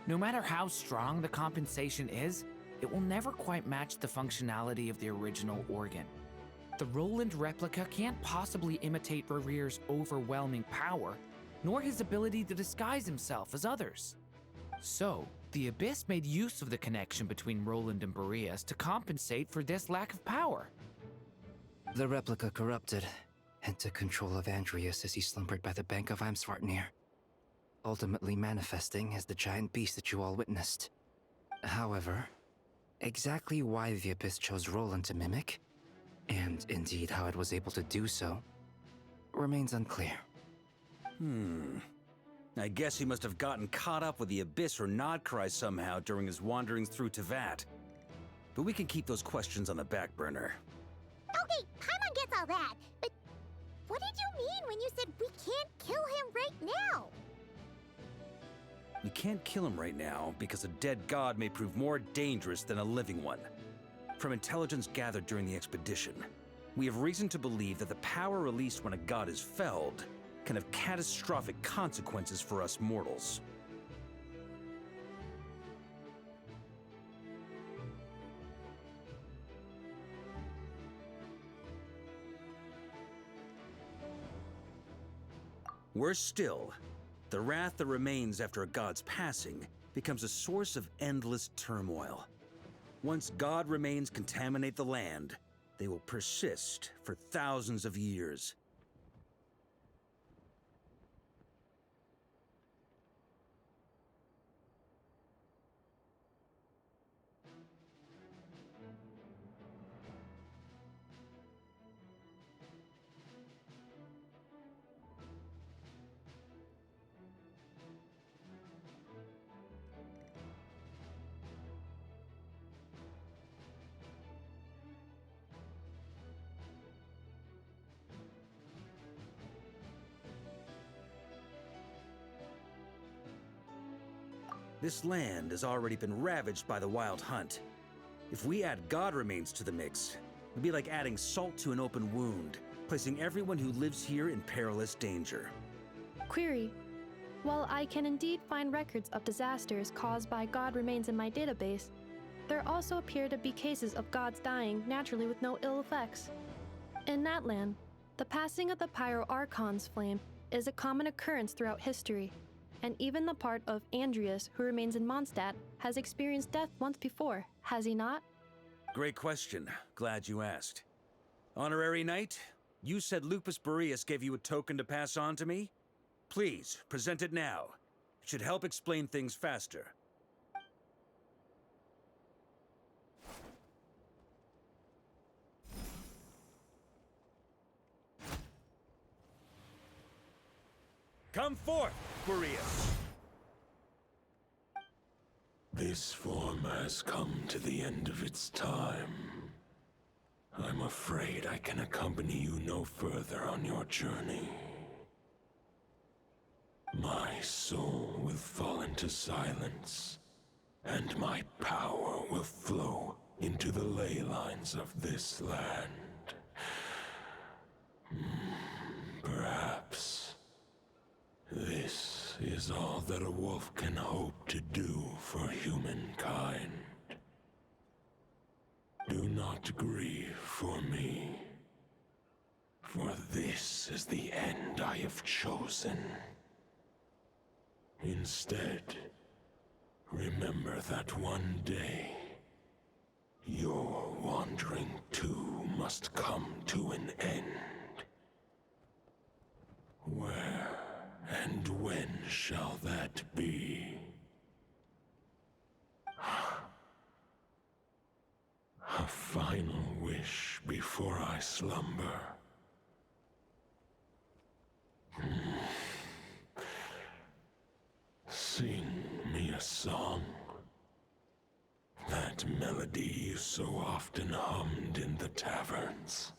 No matter how strong the compensation is, it will never quite match the functionality of the original organ. The Roland replica can't possibly imitate Barir's overwhelming power, nor his ability to disguise himself as others. So, the Abyss made use of the connection between Roland and Boreas to compensate for this lack of power. The replica corrupted and took control of Andreas as he slumbered by the bank of Eimsvartnir, ultimately manifesting as the giant beast that you all witnessed. However, exactly why the Abyss chose Roland to mimic, and indeed how it was able to do so, remains unclear. I guess he must have gotten caught up with the Abyss or Nodcry somehow during his wanderings through Tevat. But we can keep those questions on the back burner. Okay, Paimon gets all that, but what did you mean when you said we can't kill him right now? We can't kill him right now because a dead god may prove more dangerous than a living one. From intelligence gathered during the expedition, we have reason to believe that the power released when a god is felled can have catastrophic consequences for us mortals. Worse still, the wrath that remains after a god's passing becomes a source of endless turmoil. Once god remains contaminate the land, they will persist for thousands of years. This land has already been ravaged by the Wild Hunt. If we add god remains to the mix, it'd be like adding salt to an open wound, placing everyone who lives here in perilous danger. Query. While I can indeed find records of disasters caused by god remains in my database, there also appear to be cases of gods dying naturally with no ill effects. In that land, the passing of the Pyro Archon's flame is a common occurrence throughout history, and even the part of Andreas who remains in Mondstadt has experienced death once before, has he not? Great question. Glad you asked. Honorary Knight, you said Lupus Boreas gave you a token to pass on to me? Please, present it now. It should help explain things faster. Come forth, Boreas! This form has come to the end of its time. I'm afraid I can accompany you no further on your journey. My soul will fall into silence, and my power will flow into the ley lines of this land. Perhaps this is all that a wolf can hope to do for humankind. Do not grieve for me, for this is the end I have chosen. Instead, remember that one day, Your wandering too must come to an end. Where and when shall that be? A final wish before I slumber. Sing me a song. That melody you so often hummed in the taverns.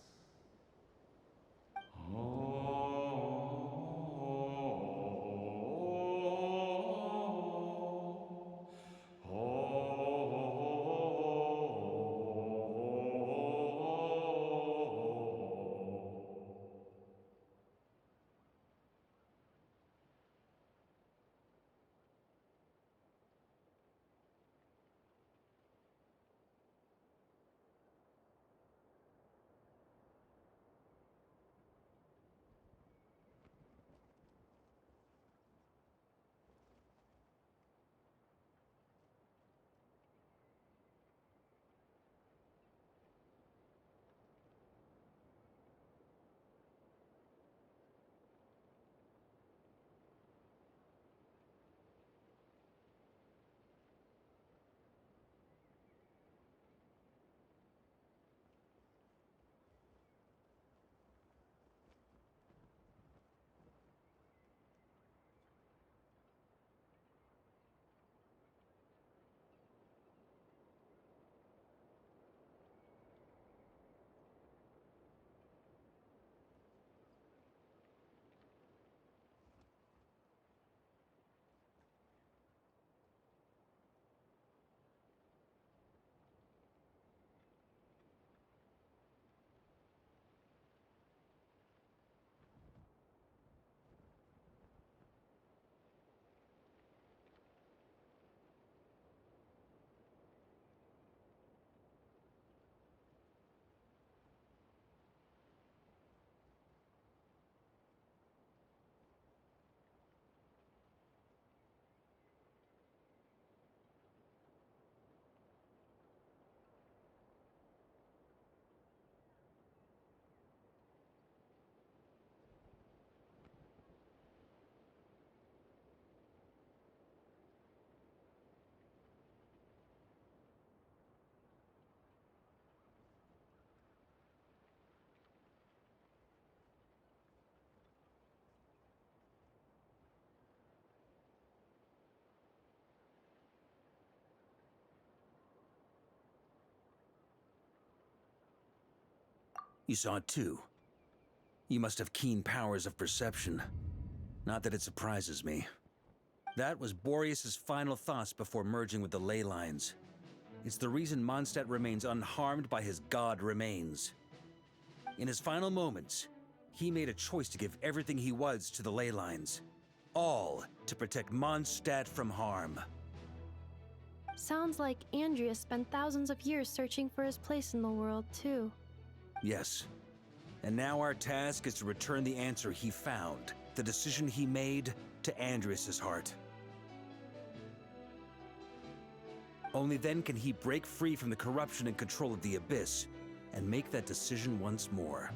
You saw it too. You must have keen powers of perception. Not that it surprises me. That was Boreas's final thoughts before merging with the ley lines. It's the reason Mondstadt remains unharmed by his god remains. In his final moments, he made a choice to give everything he was to the ley lines. All to protect Mondstadt from harm. Sounds like Andreas spent thousands of years searching for his place in the world, too. Yes. And now our task is to return the answer he found, the decision he made, to Andreas's heart. Only then can he break free from the corruption and control of the Abyss, and make that decision once more.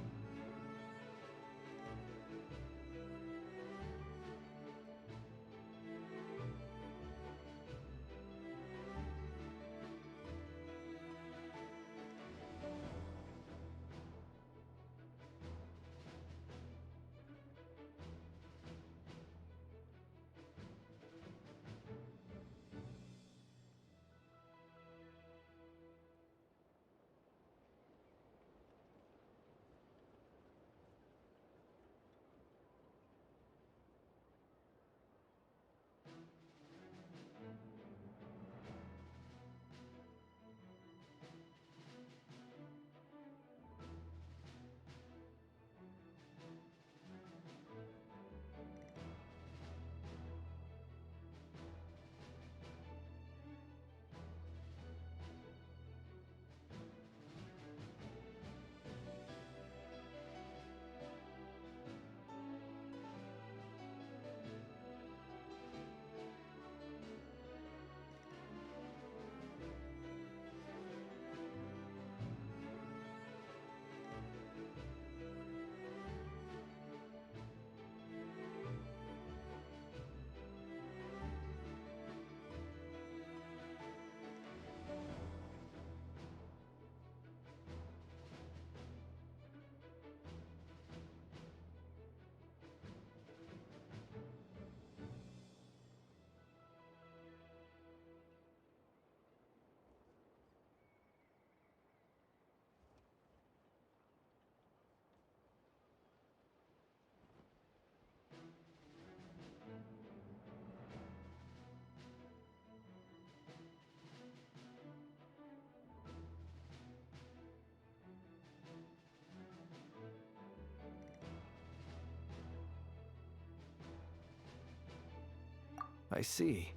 I see.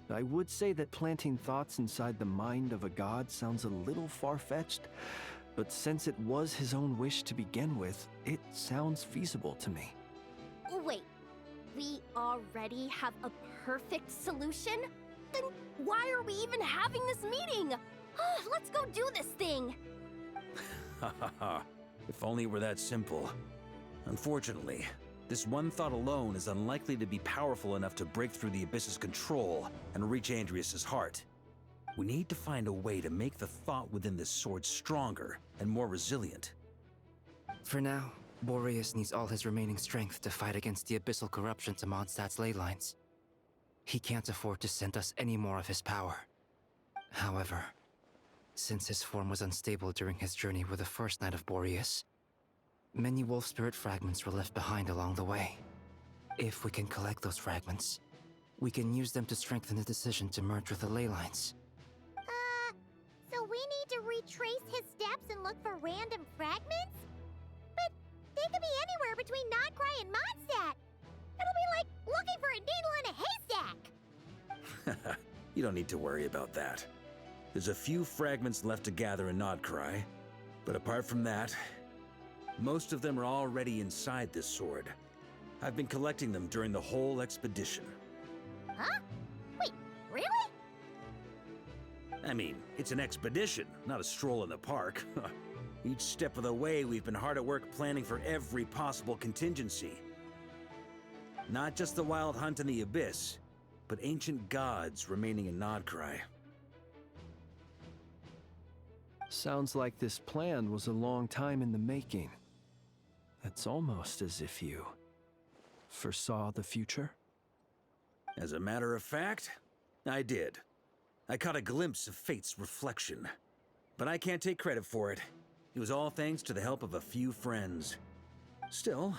I would say that planting thoughts inside the mind of a god sounds a little far-fetched, but since it was his own wish to begin with, it sounds feasible to me. Wait, we already have a perfect solution? Then why are we even having this meeting? Let's go do this thing! Ha ha ha. If only it were that simple. Unfortunately, this one thought alone is unlikely to be powerful enough to break through the Abyss's control and reach Andrias's heart. We need to find a way to make the thought within this sword stronger and more resilient. For now, Boreas needs all his remaining strength to fight against the abyssal corruption to Mondstadt's ley lines. He can't afford to send us any more of his power. However, since his form was unstable during his journey with the first Knight of Boreas, many wolf spirit fragments were left behind along the way. If we can collect those fragments, we can use them to strengthen the decision to merge with the ley lines. So we need to retrace his steps and look for random fragments? But they could be anywhere between Nodcry and Mondstadt. It'll be like looking for a needle in a haystack. You don't need to worry about that. There's a few fragments left to gather in Nodcry, but apart from that, most of them are already inside this sword. I've been collecting them during the whole expedition. Huh? Wait, really? I mean, it's an expedition, not a stroll in the park. Each step of the way, we've been hard at work planning for every possible contingency. Not just the wild hunt in the Abyss, but ancient gods remaining in Nodcry. Sounds like this plan was a long time in the making. It's almost as if you foresaw the future. As a matter of fact, I did. I caught a glimpse of fate's reflection. But I can't take credit for it. It was all thanks to the help of a few friends. Still,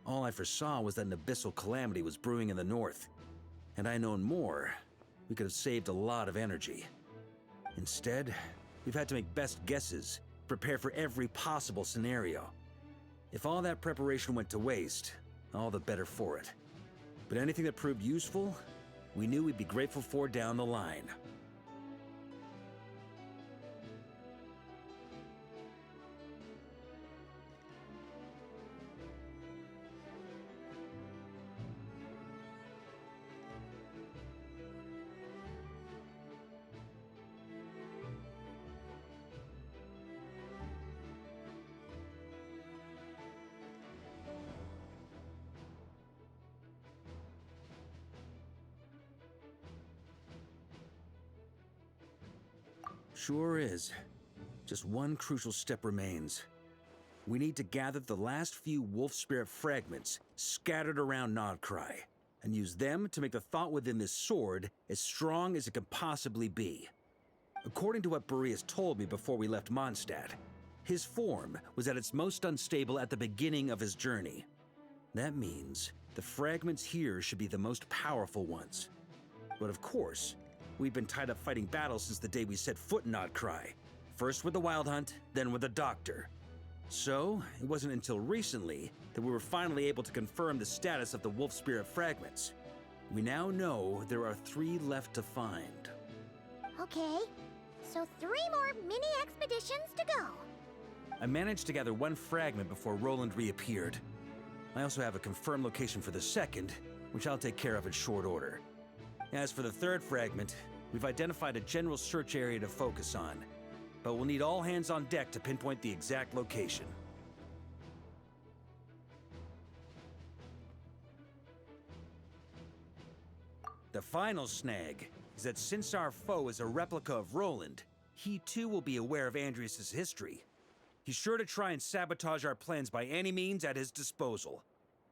all I foresaw was that an abyssal calamity was brewing in the north. Had I known more, we could have saved a lot of energy. Instead, we've had to make best guesses, prepare for every possible scenario. If all that preparation went to waste, all the better for it. But anything that proved useful, we knew we'd be grateful for down the line. Sure is. Just one crucial step remains. We need to gather the last few wolf spirit fragments scattered around Nodcry, and use them to make the thought within this sword as strong as it can possibly be. According to what Boreas told me before we left Mondstadt, his form was at its most unstable at the beginning of his journey. That means the fragments here should be the most powerful ones. But of course, we've been tied up fighting battles since the day we set foot in Nodcry. First with the Wild Hunt, then with the Doctor. So, it wasn't until recently that we were finally able to confirm the status of the Wolf Spirit fragments. We now know there are 3 left to find. Okay, so 3 more mini expeditions to go. I managed to gather 1 fragment before Roland reappeared. I also have a confirmed location for the second, which I'll take care of in short order. As for the 3rd fragment, we've identified a general search area to focus on, but we'll need all hands on deck to pinpoint the exact location. The final snag is that since our foe is a replica of Roland, he too will be aware of Andrias's history. He's sure to try and sabotage our plans by any means at his disposal.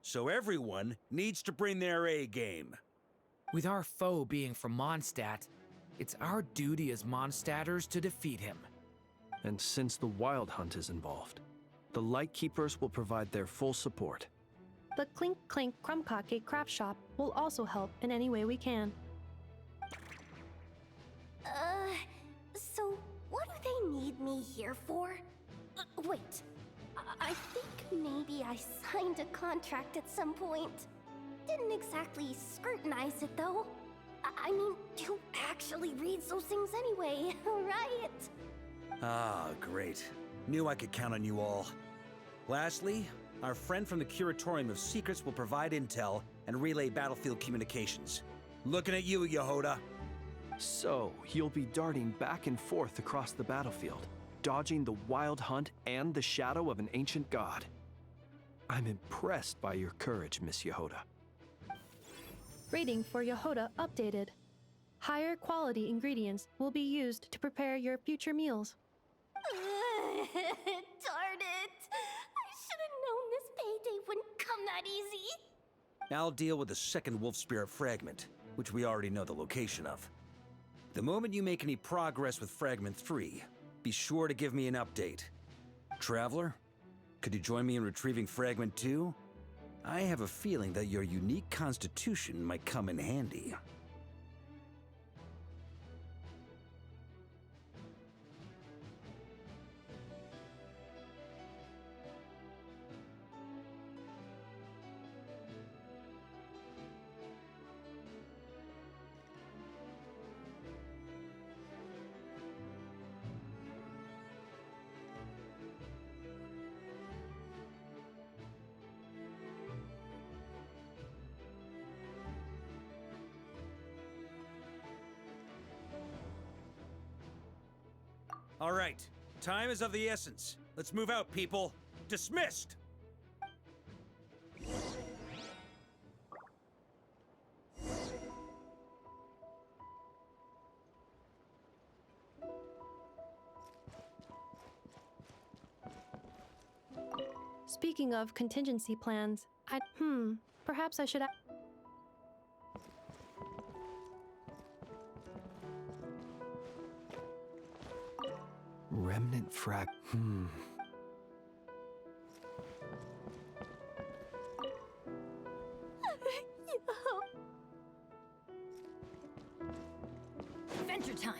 So everyone needs to bring their A game. With our foe being from Mondstadt, it's our duty as Mondstadters to defeat him. And since the Wild Hunt is involved, the Lightkeepers will provide their full support. The Clink Clink Krumkake craft shop will also help in any way we can. So what do they need me here for? Wait, I think maybe I signed a contract at some point. Did didn't exactly scrutinize it, though. I mean, who actually reads those things anyway, right? Ah, great. Knew I could count on you all. Lastly, our friend from the Curatorium of Secrets will provide intel and relay battlefield communications. Looking at you, Yehoda. So, you'll be darting back and forth across the battlefield, dodging the wild hunt and the shadow of an ancient god. I'm impressed by your courage, Miss Yehoda. Rating for Yehoda updated. Higher quality ingredients will be used to prepare your future meals. Darn it! I should have known this payday wouldn't come that easy. I'll deal with the second wolf spirit fragment, which we already know the location of. The moment you make any progress with Fragment 3, be sure to give me an update. Traveler, could you join me in retrieving Fragment 2? I have a feeling that your unique constitution might come in handy. All right, time is of the essence. Let's move out, people. Dismissed! Speaking of contingency plans, perhaps I should. Remnant frag. Adventure time.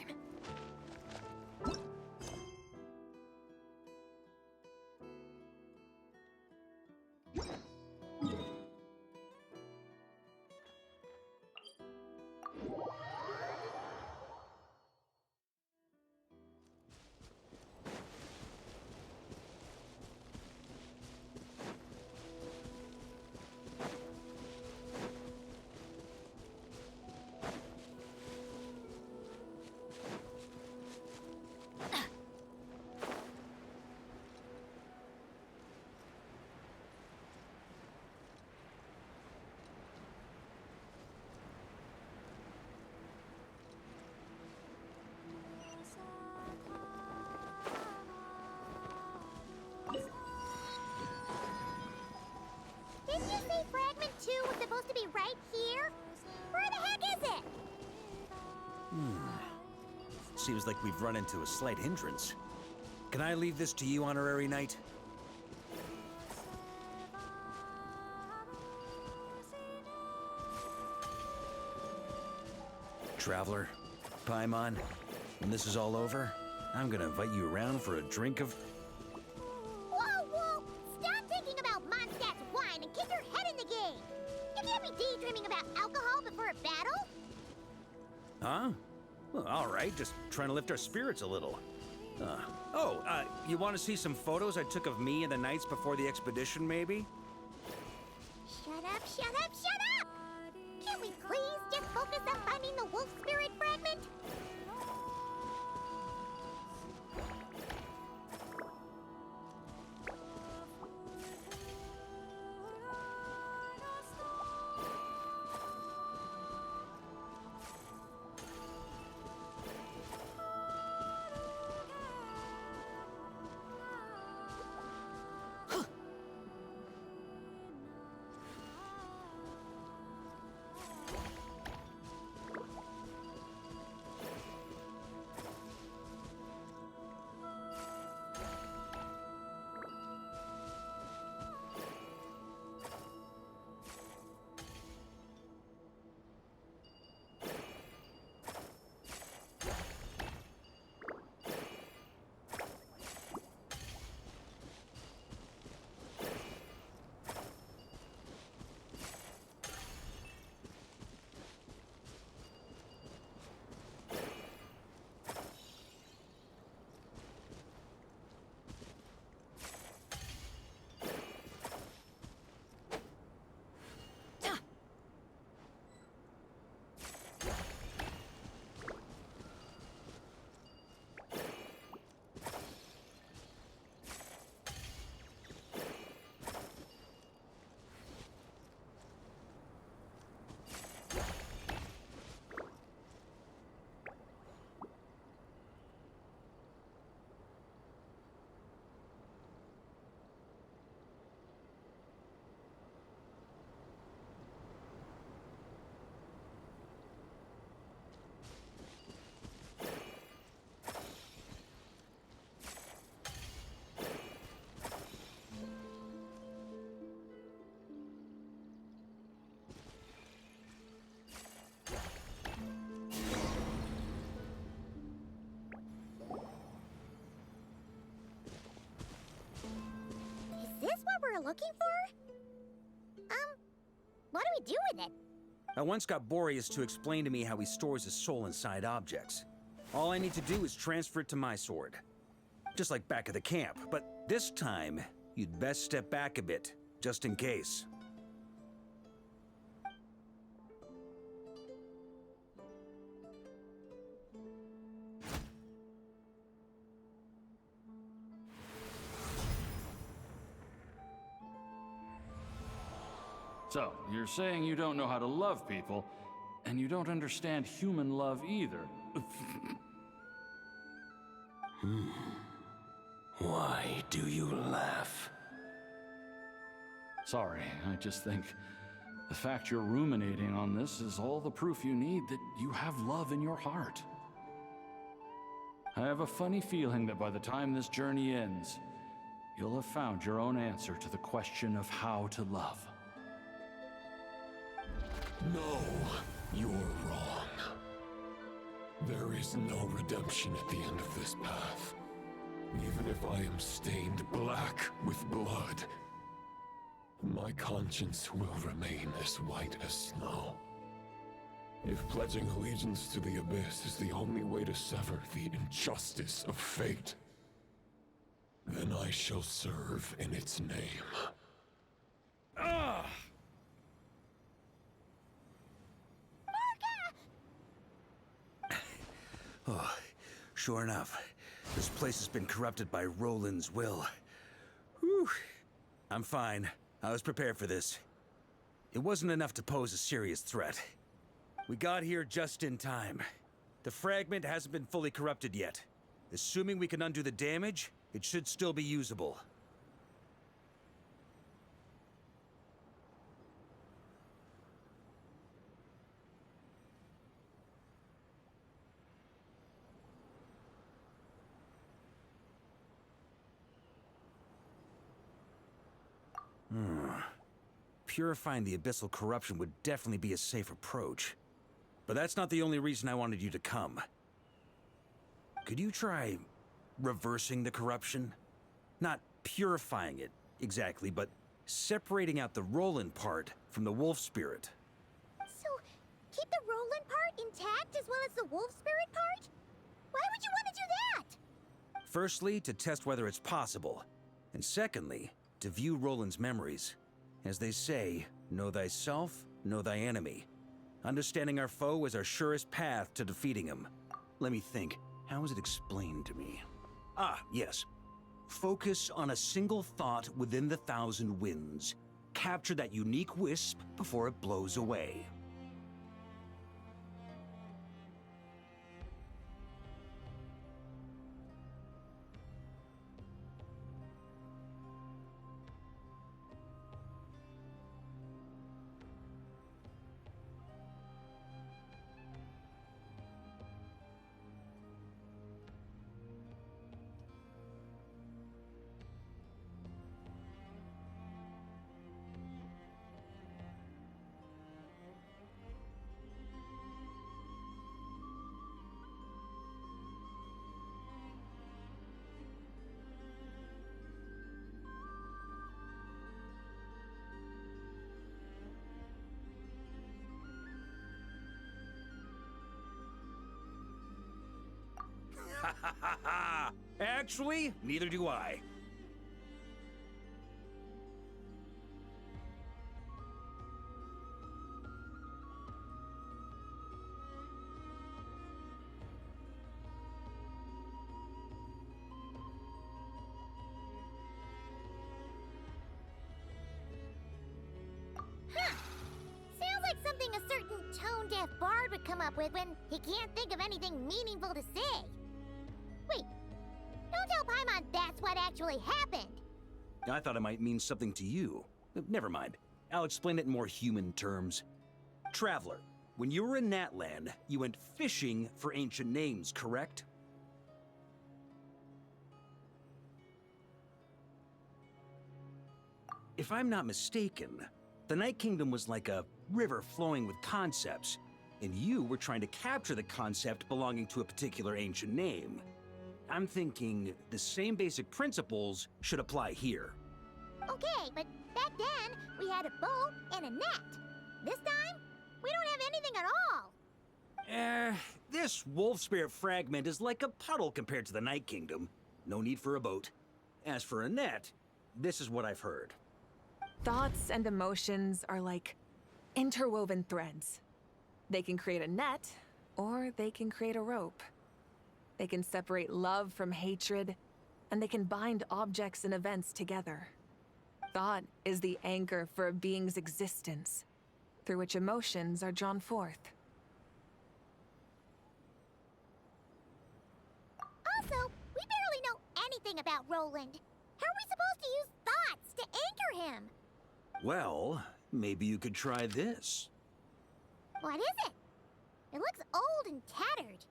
Didn't you say Fragment 2 was supposed to be right here? Where the heck is it? Seems like we've run into a slight hindrance. Can I leave this to you, Honorary Knight? Traveler, Paimon, when this is all over, I'm gonna invite you around for a drink of... Whoa! Stop thinking about Mondstadt's wine and keep your head in the game! You can't be daydreaming about alcohol before a battle? Huh? Well, all right, just trying to lift our spirits a little. You want to see some photos I took of me and the knights before the expedition, maybe? Shut up! Can't we please just focus on finding the wolf spirit fragment? this what we're looking for? What do we do with it? I once got Boreas to explain to me how he stores his soul inside objects. All I need to do is transfer it to my sword. Just like back at the camp, but this time, you'd best step back a bit, just in case. So, you're saying you don't know how to love people, and you don't understand human love either. Why do you laugh? Sorry, I just think the fact you're ruminating on this is all the proof you need that you have love in your heart. I have a funny feeling that by the time this journey ends, you'll have found your own answer to the question of how to love. No, you're wrong. There is no redemption at the end of this path. Even if I am stained black with blood, my conscience will remain as white as snow. If pledging allegiance to the Abyss is the only way to sever the injustice of fate, then I shall serve in its name. Oh, sure enough, this place has been corrupted by Roland's will. Whew. I'm fine. I was prepared for this. It wasn't enough to pose a serious threat. We got here just in time. The fragment hasn't been fully corrupted yet. Assuming we can undo the damage, it should still be usable. Purifying the abyssal corruption would definitely be a safe approach. But that's not the only reason I wanted you to come. Could you try reversing the corruption? Not purifying it, exactly, but separating out the Roland part from the wolf spirit. So, keep the Roland part intact as well as the wolf spirit part? Why would you want to do that? Firstly, to test whether it's possible. And secondly, to view Roland's memories. As they say, know thyself, know thy enemy. Understanding our foe is our surest path to defeating him. Let me think. How is it explained to me? Ah, yes. Focus on a single thought within the 1,000 winds. Capture that unique wisp before it blows away. Actually, neither do I. Huh. Sounds like something a certain tone-deaf bard would come up with when he can't think of anything meaningful to say. Wait, don't tell Paimon that's what actually happened. I thought it might mean something to you. Never mind. I'll explain it in more human terms. Traveler, when you were in Natlan, you went fishing for ancient names, correct? If I'm not mistaken, the Night Kingdom was like a river flowing with concepts, and you were trying to capture the concept belonging to a particular ancient name. I'm thinking the same basic principles should apply here. Okay, but back then, we had a boat and a net. This time, we don't have anything at all. This wolf spirit fragment is like a puddle compared to the Night Kingdom. No need for a boat. As for a net, this is what I've heard. Thoughts and emotions are like interwoven threads. They can create a net, or they can create a rope. They can separate love from hatred, and they can bind objects and events together. Thought is the anchor for a being's existence, through which emotions are drawn forth. Also, we barely know anything about Roland. How are we supposed to use thoughts to anchor him? Well, maybe you could try this. What is it? It looks old and tattered.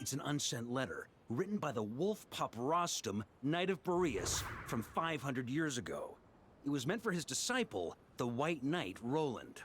It's an unsent letter, written by the wolf pup Rostam, Knight of Boreas, from 500 years ago. It was meant for his disciple, the White Knight Roland.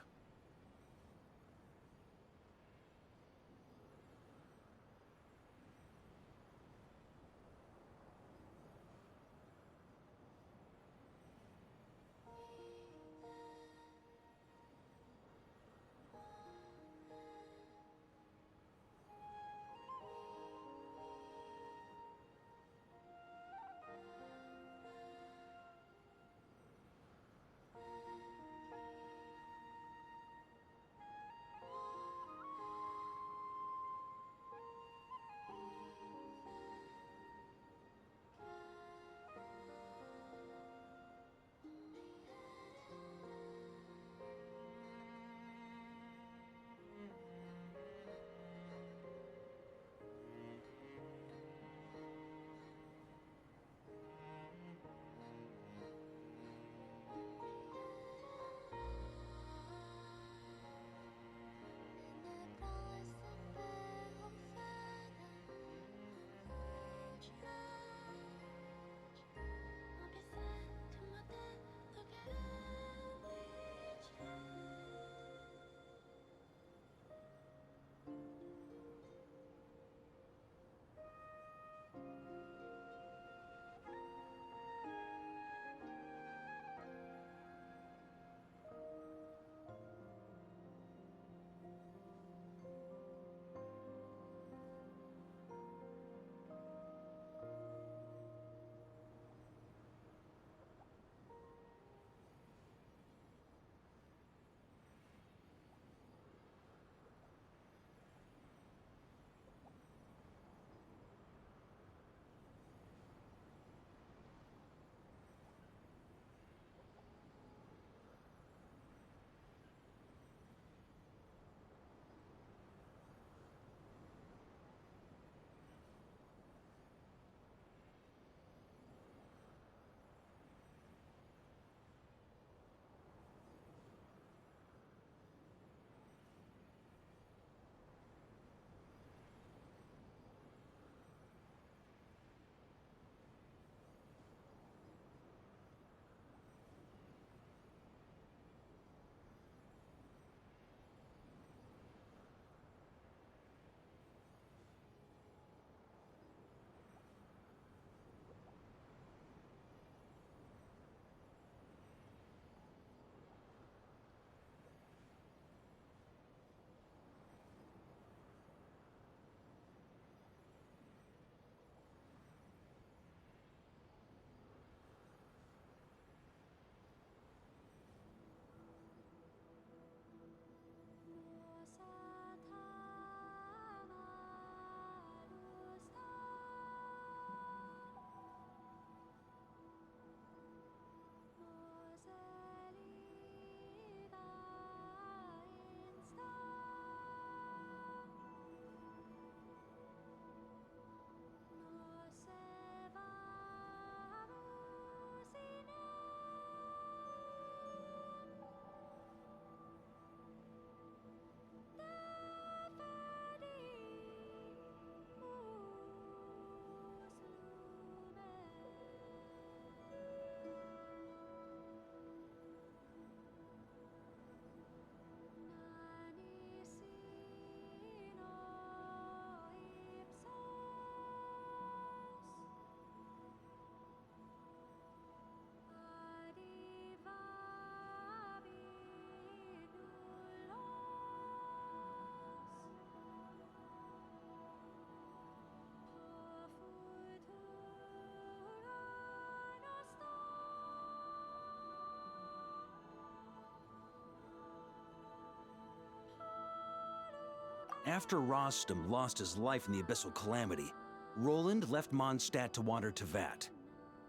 After Rostam lost his life in the Abyssal Calamity, Roland left Mondstadt to wander to Vat.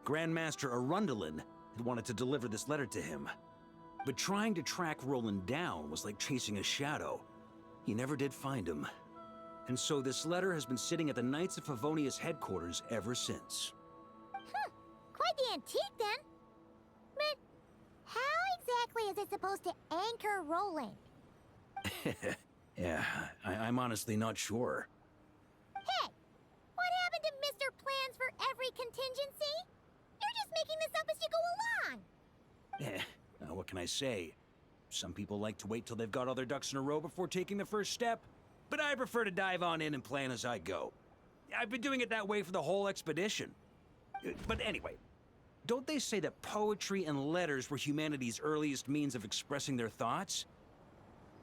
Grandmaster Arundelen had wanted to deliver this letter to him. But trying to track Roland down was like chasing a shadow. He never did find him. And so this letter has been sitting at the Knights of Favonius headquarters ever since. Quite the antique, then. But how exactly is it supposed to anchor Roland? Yeah, I'm honestly not sure. Hey, what happened to Mr. Plans for every contingency? You're just making this up as you go along. What can I say? Some people like to wait till they've got all their ducks in a row before taking the first step, but I prefer to dive on in and plan as I go. I've been doing it that way for the whole expedition. But anyway, don't they say that poetry and letters were humanity's earliest means of expressing their thoughts?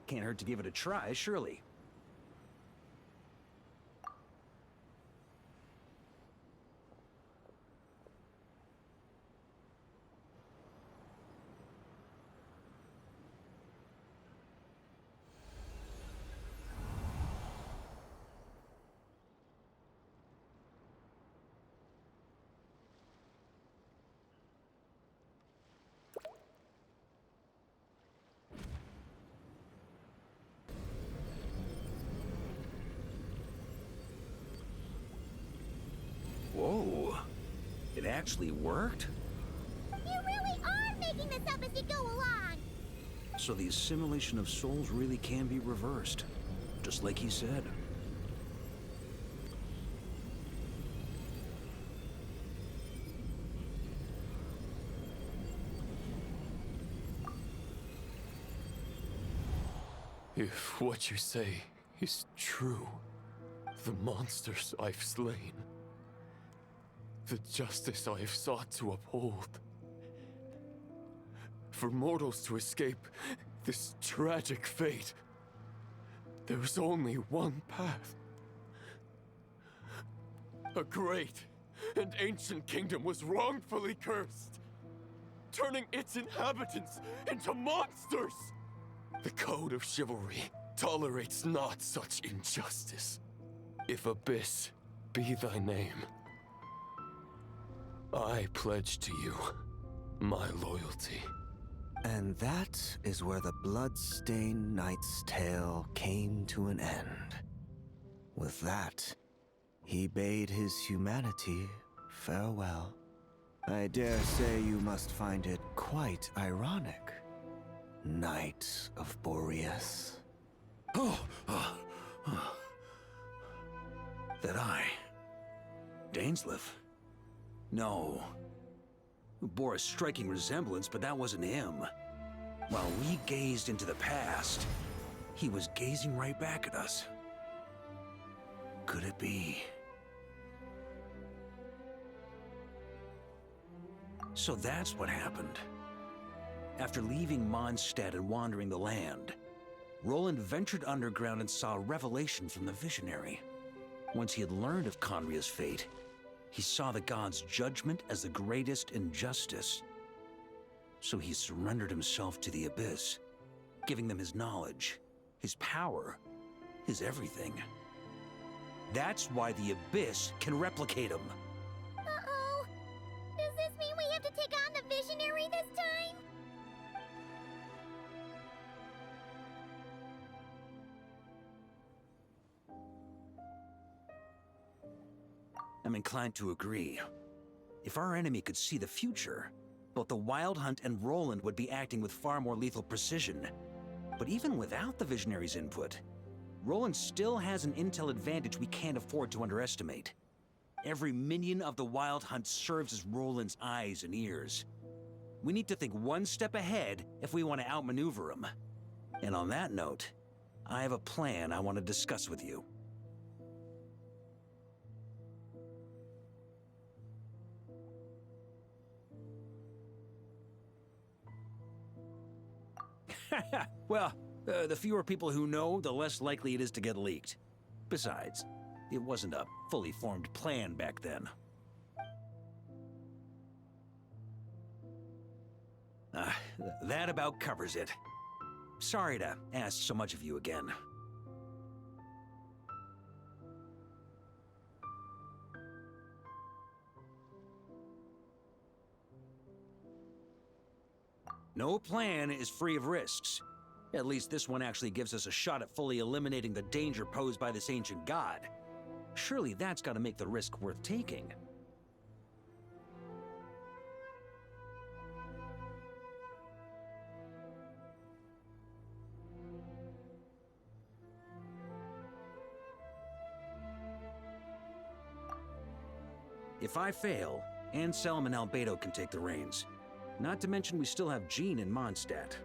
Can't hurt to give it a try, surely. Whoa, it actually worked? You really are making this up as you go along. So the assimilation of souls really can be reversed, just like he said. If what you say is true, the monsters I've slain, the justice I have sought to uphold, for mortals to escape this tragic fate, there's only one path. A great and ancient kingdom was wrongfully cursed, turning its inhabitants into monsters. The code of chivalry tolerates not such injustice. If Abyss be thy name, I pledge to you my loyalty. And that is where the blood-stained knight's tale came to an end. With that, he bade his humanity farewell. I dare say you must find it quite ironic, Knight of Boreas. That I... Dainsleif? No. Bore a striking resemblance, but that wasn't him. While we gazed into the past, he was gazing right back at us. Could it be? So that's what happened. After leaving Mondstadt and wandering the land, Roland ventured underground and saw a revelation from the Visionary. Once he had learned of Conria's fate, he saw the gods' judgment as the greatest injustice. So he surrendered himself to the Abyss, giving them his knowledge, his power, his everything. That's why the Abyss can replicate him. Uh-oh. Does this mean we have to take on the Visionary this time? I'm inclined to agree. If our enemy could see the future, both the Wild Hunt and Roland would be acting with far more lethal precision. But even without the Visionary's input, Roland still has an intel advantage we can't afford to underestimate. Every minion of the Wild Hunt serves as Roland's eyes and ears. We need to think one step ahead if we want to outmaneuver him. And on that note, I have a plan I want to discuss with you. Well, the fewer people who know, the less likely it is to get leaked. Besides, it wasn't a fully formed plan back then. That about covers it. Sorry to ask so much of you again. No plan is free of risks. At least this one actually gives us a shot at fully eliminating the danger posed by this ancient god. Surely that's got to make the risk worth taking. If I fail, Anselm and Albedo can take the reins. Not to mention we still have Jean and Mondstadt.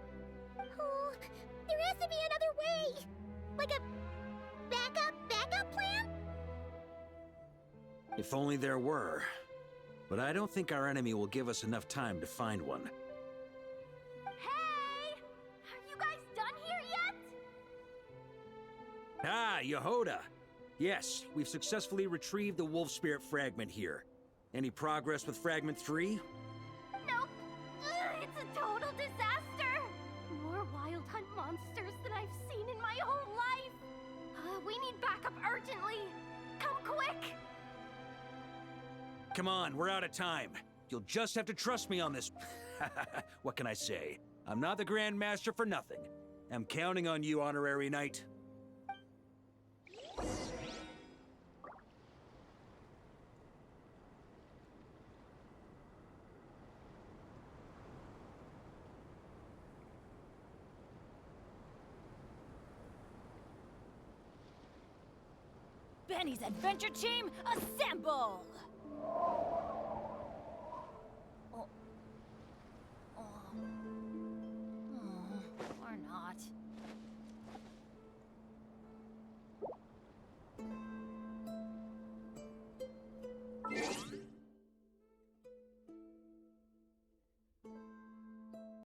Oh, there has to be another way! Like a backup plan? If only there were. But I don't think our enemy will give us enough time to find one. Hey! Are you guys done here yet? Ah, Yehoda! Yes, we've successfully retrieved the Wolf Spirit fragment here. Any progress with Fragment 3? Nope. It's a total disaster. More Wild Hunt monsters than I've seen in my whole life. We need backup urgently. Come quick. Come on, we're out of time. You'll just have to trust me on this. What can I say? I'm not the Grand Master for nothing. I'm counting on you, Honorary Knight. Benny's adventure team, assemble! Oh.